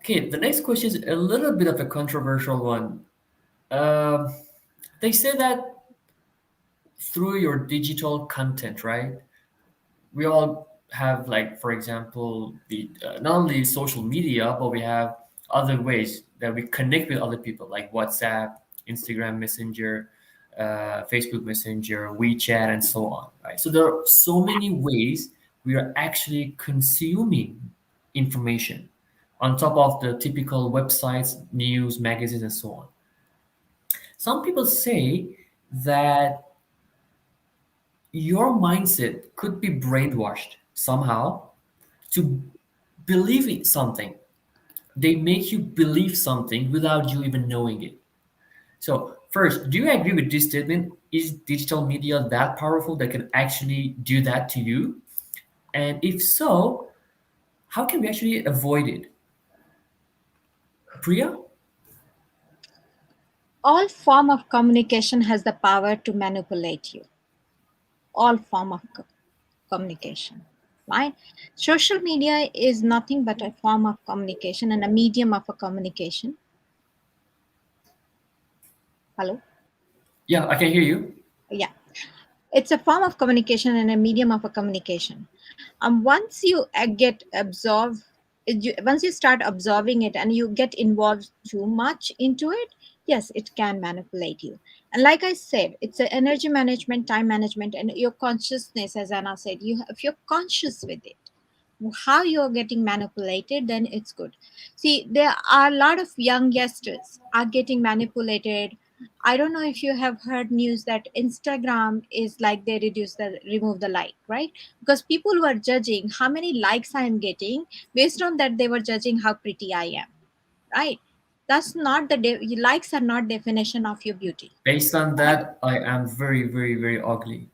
Okay, the next question is a little bit of a controversial one. They say that through your digital content, right? We all have, like, for example, the not only social media, but we have other ways that we connect with other people, like WhatsApp, Instagram Messenger, Facebook Messenger, WeChat, and so on, right? So there are so many ways we are actually consuming information on top of the typical websites, news, magazines, and so on. Some people say that your mindset could be brainwashed somehow to believe in something. They make you believe something without you even knowing it. So, first, do you agree with this statement? Is digital media that powerful that can actually do that to you? And if so, how can we actually avoid it? Priya? All form of communication has the power to manipulate you. All form of communication, right? Social media is nothing but a form of communication and a medium of a communication. Hello? Yeah, I can hear you. Yeah. It's a form of communication and a medium of a communication. Once you get absorbed, once you start absorbing it and you get involved too much into it, yes, it can manipulate you. And like I said, it's an energy management, time management, and your consciousness. As Anna said, if you're conscious with it, how you're getting manipulated, then it's good. See, there are a lot of young youngsters are getting manipulated. I don't know if you have heard news that Instagram is like they remove the like, right? Because people were judging how many likes I am getting. Based on that, they were judging how pretty I am, right? That's not likes are not definition of your beauty. Based on Right? that, I am very, very, very ugly.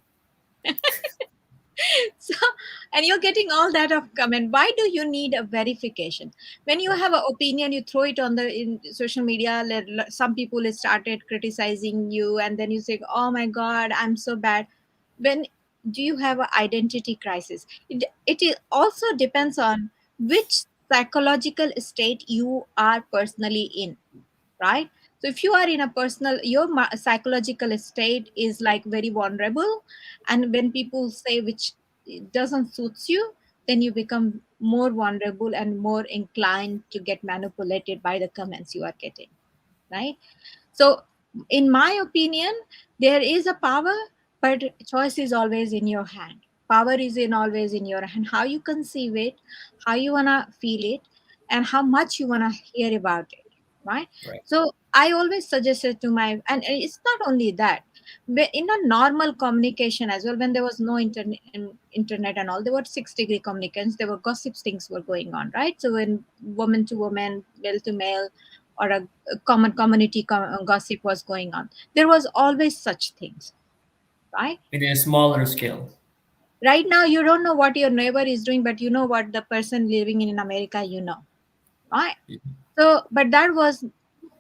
So, and you're getting all that of comment. Why do you need a verification? When you have an opinion, you throw it on in social media. Some people started criticizing you, and then you say, oh my god, I'm so bad. When do you have an identity crisis? It also depends on which psychological state you are personally in, right? So if you are in a your psychological state is like very vulnerable, and when people say which doesn't suits you, then you become more vulnerable and more inclined to get manipulated by the comments you are getting, right? So in my opinion, there is a power, but choice is always in your hand. Power is in always in your hand. How you conceive it, how you wanna feel it, and how much you wanna hear about it, right? Right. So I always suggested to and it's not only that, but in a normal communication as well, when there was no internet and all, there were 6-degree communications, there were gossips, things were going on, right? So when woman to woman, male to male, or a common community gossip was going on, there was always such things, right? In a smaller scale. Right now you don't know what your neighbor is doing, but you know what the person living in America, right? So but that was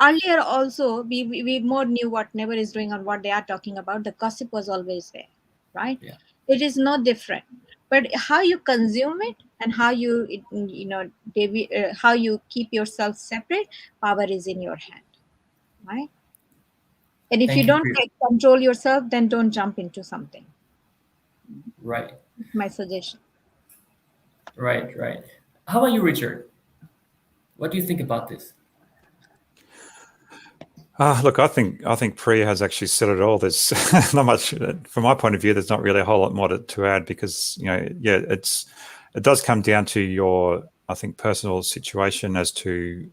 earlier also. We more knew what neighbor is doing and what they are talking about. The gossip was always there, right? Yeah. It is no different, but how you consume it and how how you keep yourself separate, power is in your hand, right? And if Thank you you, don't Priya. take control yourself, then don't jump into something. Right. My suggestion. Right. Right. How about you, Richard? What do you think about this? Look, I think Priya has actually said it all. There's not much, from my point of view. There's not really a whole lot more to add, because it does come down to your, I think, personal situation as to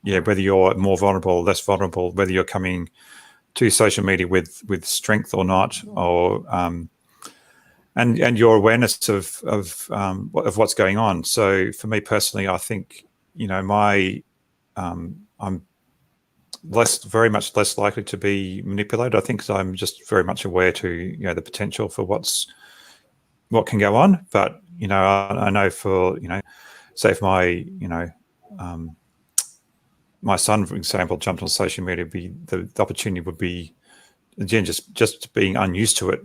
whether you're more vulnerable or less vulnerable, whether you're coming to social media with strength or not, or and your awareness of what's going on. So for me personally, I think, you know, I'm very much less likely to be manipulated. I think, because I'm just very much aware to, you know, the potential for what can go on. But, you know, I know for, you know, say if my, you know, my son, for example, jumped on social media, the opportunity would be, again, just being unused to it,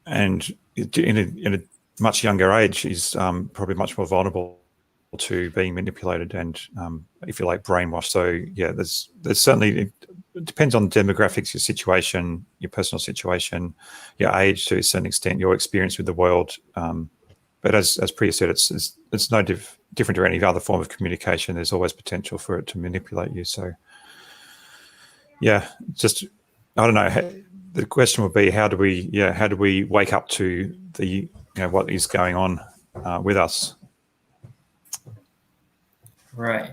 and in a much younger age is probably much more vulnerable to being manipulated and, if you like, brainwashed. So yeah, there's certainly, it depends on the demographics, your situation, your personal situation, your age to a certain extent, your experience with the world. But as Priya said, it's no different to any other form of communication. There's always potential for it to manipulate you. So yeah, just, I don't know. The question would be, how do we wake up to the, you know, what is going on with us? Right.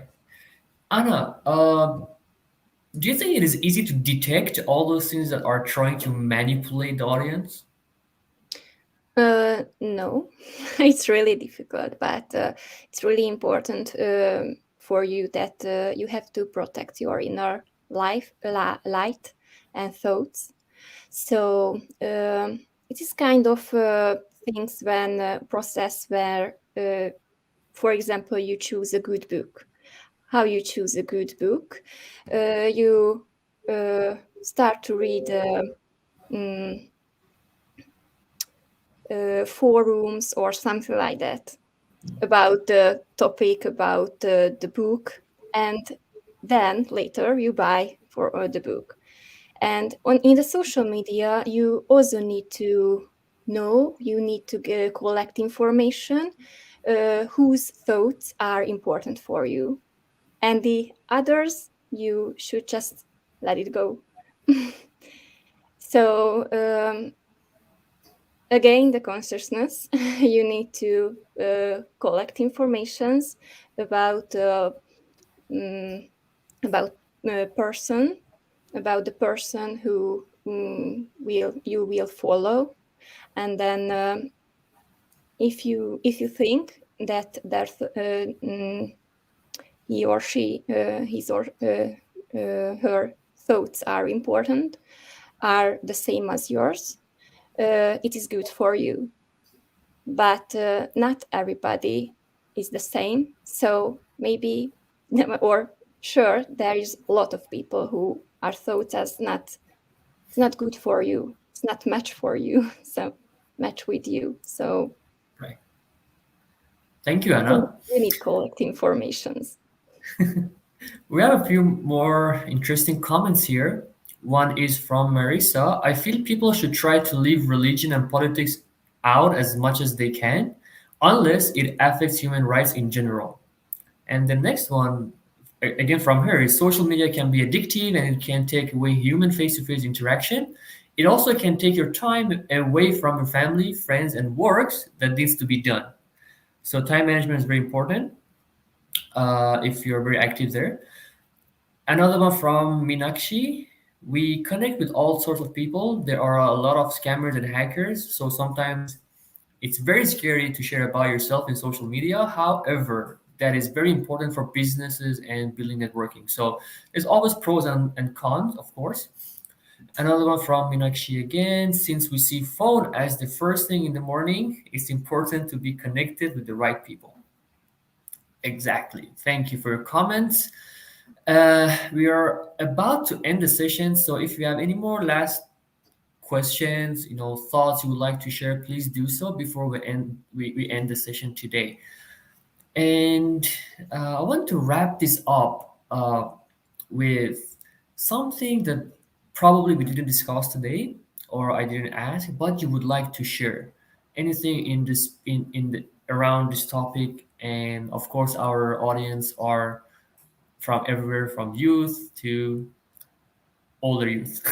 Anna, do you think it is easy to detect all those things that are trying to manipulate the audience? No, it's really difficult, but it's really important for you that you have to protect your inner light and thoughts. So it is kind of things when process where, for example, you choose a good book. How you choose a good book? You start to read forums or something like that about the topic, about the book, and then later you buy for the book. And in the social media, you also need to know, you need to collect information whose thoughts are important for you, and the others you should just let it go. So again, the consciousness, you need to collect informations about person, about the person who you will follow, and then if you think that he or she, his or her thoughts are important, are the same as yours, it is good for you. But not everybody is the same. So maybe, or sure, there is a lot of people who are thought as it's not good for you. It's not match for you. So match with you. So Right. Thank you, Anna. we need collect informations. We have a few more interesting comments here. One is from Marissa. I feel people should try to leave religion and politics out as much as they can, unless it affects human rights in general. And the next one, again from her, is social media can be addictive and it can take away human face-to-face interaction. It also can take your time away from your family, friends, and works that needs to be done. So time management is very important if you're very active there. Another one from Minakshi. We connect with all sorts of people. There are a lot of scammers and hackers, so sometimes it's very scary to share about yourself in social media. However, that is very important for businesses and building networking. So there's always pros and cons, of course. Another one from Minakshi again. Since we see phone as the first thing in the morning, it's important to be connected with the right people. Exactly. Thank you for your comments. We are about to end the session, so if you have any more last questions, thoughts you would like to share, please do so before we end the session today. And I want to wrap this up with something that probably we didn't discuss today, or I didn't ask, but you would like to share anything around this topic. And of course, our audience are from everywhere, from youth to older youth.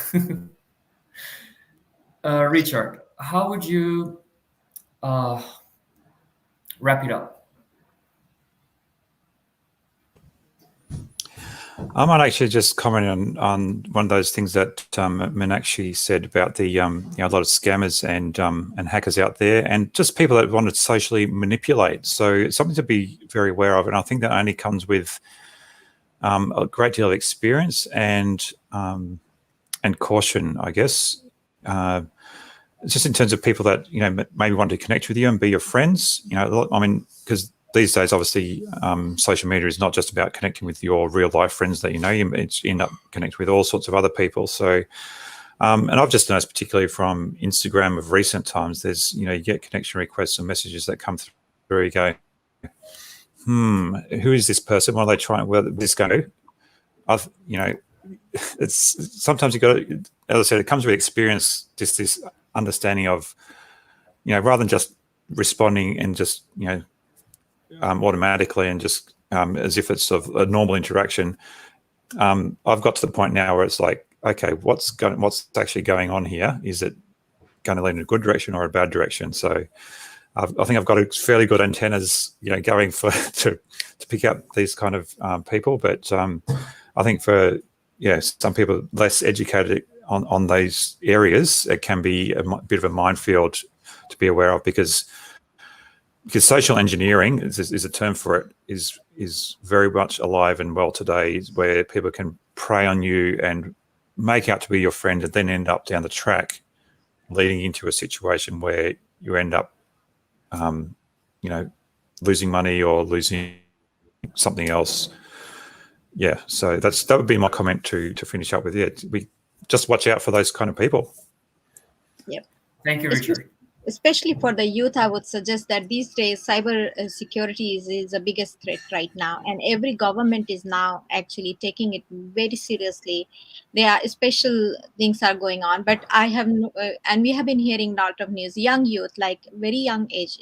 Richard, how would you uh, wrap it up? I might actually just comment on one of those things that Meenakshi said about the a lot of scammers and hackers out there, and just people that want to socially manipulate. So it's something to be very aware of, and I think that only comes with a great deal of experience and caution, I guess. Just in terms of people that maybe want to connect with you and be your friends. I mean, because these days, obviously, social media is not just about connecting with your real life friends that you end up connecting with all sorts of other people. So, and I've just noticed, particularly from Instagram of recent times, there's, you get connection requests and messages that come through. You go, who is this person? What are they trying? Where this go? It's sometimes you got to, as I said, it comes with experience, just this understanding of, rather than just responding and just, automatically and just as if it's sort of a normal interaction. I've got to the point now where it's like, okay, what's actually going on here? Is it going to lead in a good direction or a bad direction? So I think I've got a fairly good antennas, going to pick up these kind of people. But I think for some people less educated on these areas, it can be a bit of a minefield to be aware of, because social engineering is a term for it, is very much alive and well today, where people can prey on you and make out to be your friend and then end up down the track leading into a situation where you end up losing money or losing something else. Yeah, so that would be my comment to finish up with. Yeah, we just watch out for those kind of people. Yep. Thank you, Richard. Especially for the youth, I would suggest that these days cyber security is the biggest threat right now, and every government is now actually taking it very seriously. There are special things are going on, but and we have been hearing a lot of news. Young youth, like very young age,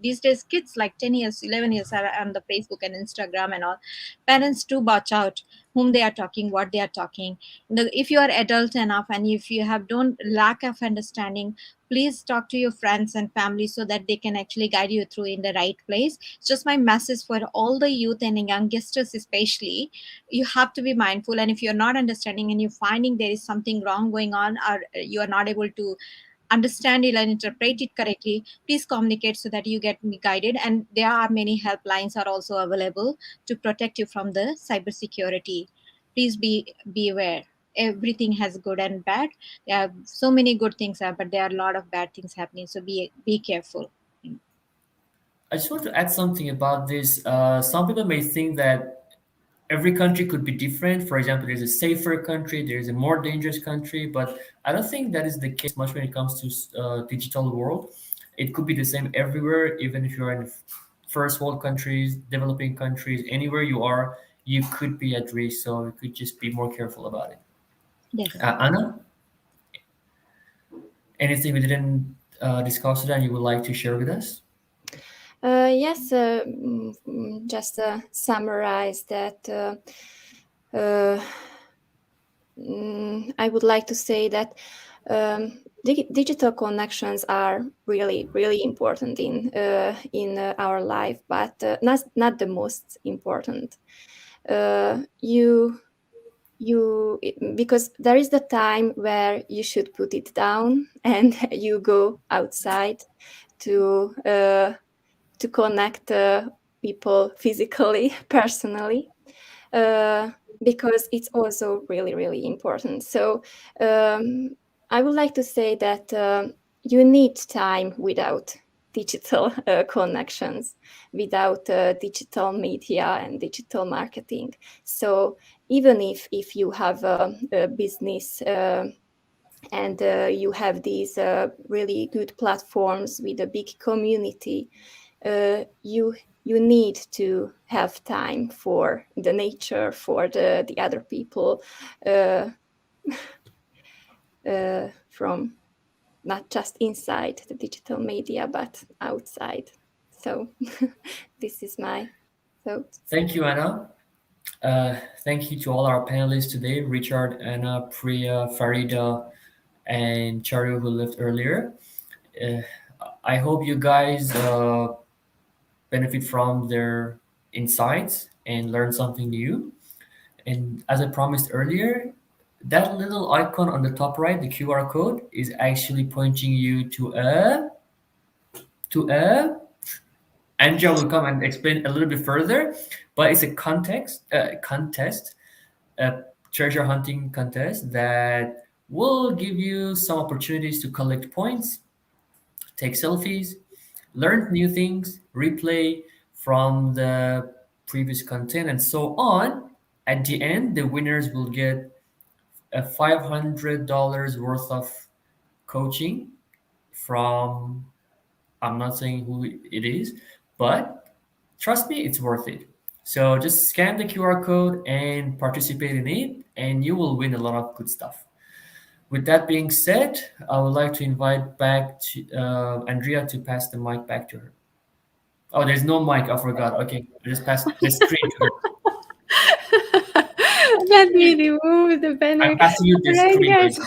these days kids like 10 years, 11 years are on the Facebook and Instagram and all. Parents do watch out whom they are talking, what they are talking. If you are adult enough and if you have don't lack of understanding, please talk to your friends and family so that they can actually guide you through in the right place. It's just my message for all the youth and youngsters especially. You have to be mindful, and if you're not understanding and you're finding there is something wrong going on, or you are not able to understand it and interpret it correctly, please communicate so that you get guided. And there are many helplines are also available to protect you from the cybersecurity. Please be aware. Everything has good and bad. There are so many good things, but there are a lot of bad things happening. So be careful. I just want to add something about this. Some people may think that every country could be different. For example, there's a safer country, there's a more dangerous country, but I don't think that is the case much when it comes to digital world. It could be the same everywhere, even if you're in first world countries, developing countries, anywhere you are, you could be at risk. So you could just be more careful about it. Yes. Anna, anything we didn't discuss today you would like to share with us? Yes, just summarize that. I would like to say that digital connections are really, really important in our life, but not the most important. Because there is the time where you should put it down and you go outside to connect people physically, personally, because it's also really, really important. So I would like to say that you need time without digital connections, without digital media and digital marketing. So even if you have a business and you have these really good platforms with a big community, you need to have time for the nature, for the other people, from not just inside the digital media, but outside. So this is my thought. Thank you, Anna. Thank you to all our panelists today, Richard, Anna, Priya, Farida, and Charu, who left earlier. I hope you guys benefit from their insights and learn something new. And as I promised earlier, that little icon on the top right, the QR code, is actually pointing you to a Andrea will come and explain a little bit further, but it's a contest, a treasure hunting contest that will give you some opportunities to collect points, take selfies, learn new things, replay from the previous content, and so on. At the end, the winners will get a $500 worth of coaching from, I'm not saying who it is, but trust me, it's worth it. So just scan the QR code and participate in it, and you will win a lot of good stuff. With that being said, I would like to invite back to Andrea to pass the mic back to her. Oh, there's no mic. I forgot. Okay, I just passed the screen to her. Let me remove the banner. I'm passing you the Right, screen. guys.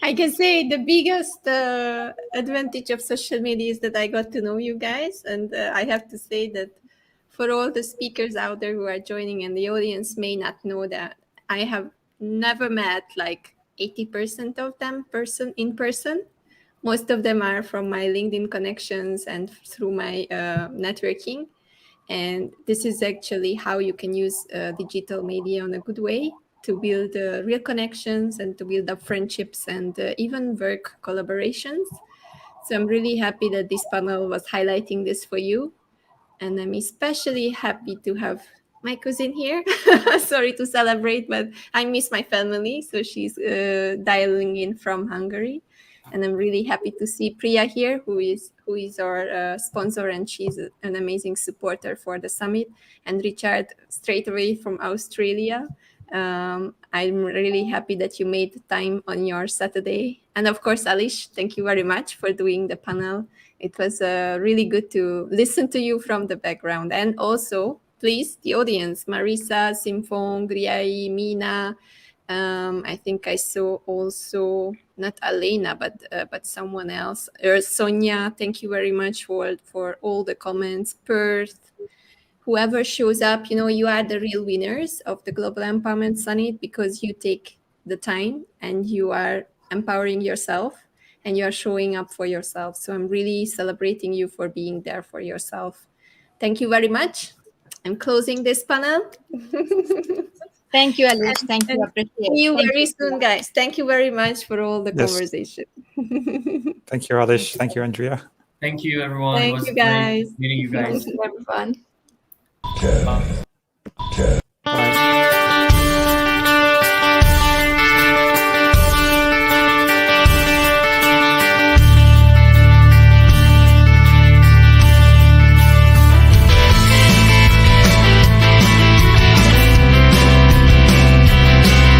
I can say the biggest advantage of social media is that I got to know you guys. And I have to say that for all the speakers out there who are joining, and the audience may not know that, I have never met like 80% of them in person. Most of them are from my LinkedIn connections and through my networking. And this is actually how you can use digital media in a good way to build real connections and to build up friendships and even work collaborations. So I'm really happy that this panel was highlighting this for you. And I'm especially happy to have my cousin here. Sorry to celebrate, but I miss my family. So she's dialing in from Hungary. And I'm really happy to see Priya here, who is our sponsor, and she's an amazing supporter for the summit. And Richard, straight away from Australia. I'm really happy that you made the time on your Saturday. And of course, Alish, thank you very much for doing the panel. It was really good to listen to you from the background. And also, please, the audience, Marisa, Simfong, Griai, Mina. I think I saw also, not Elena, but someone else. Sonia, thank you very much for all the comments. Perth, whoever shows up, you are the real winners of the Global Empowerment Summit because you take the time and you are empowering yourself and you are showing up for yourself. So I'm really celebrating you for being there for yourself. Thank you very much. I'm closing this panel. Thank you, Alice. Thank you. Appreciate it. See you very soon, guys. Thank you very much for all the conversation. Thank you, Alish. Thank you, Andrea. Thank you, everyone. Thank It was you, guys. great meeting you guys. Thank you, everyone. Bye.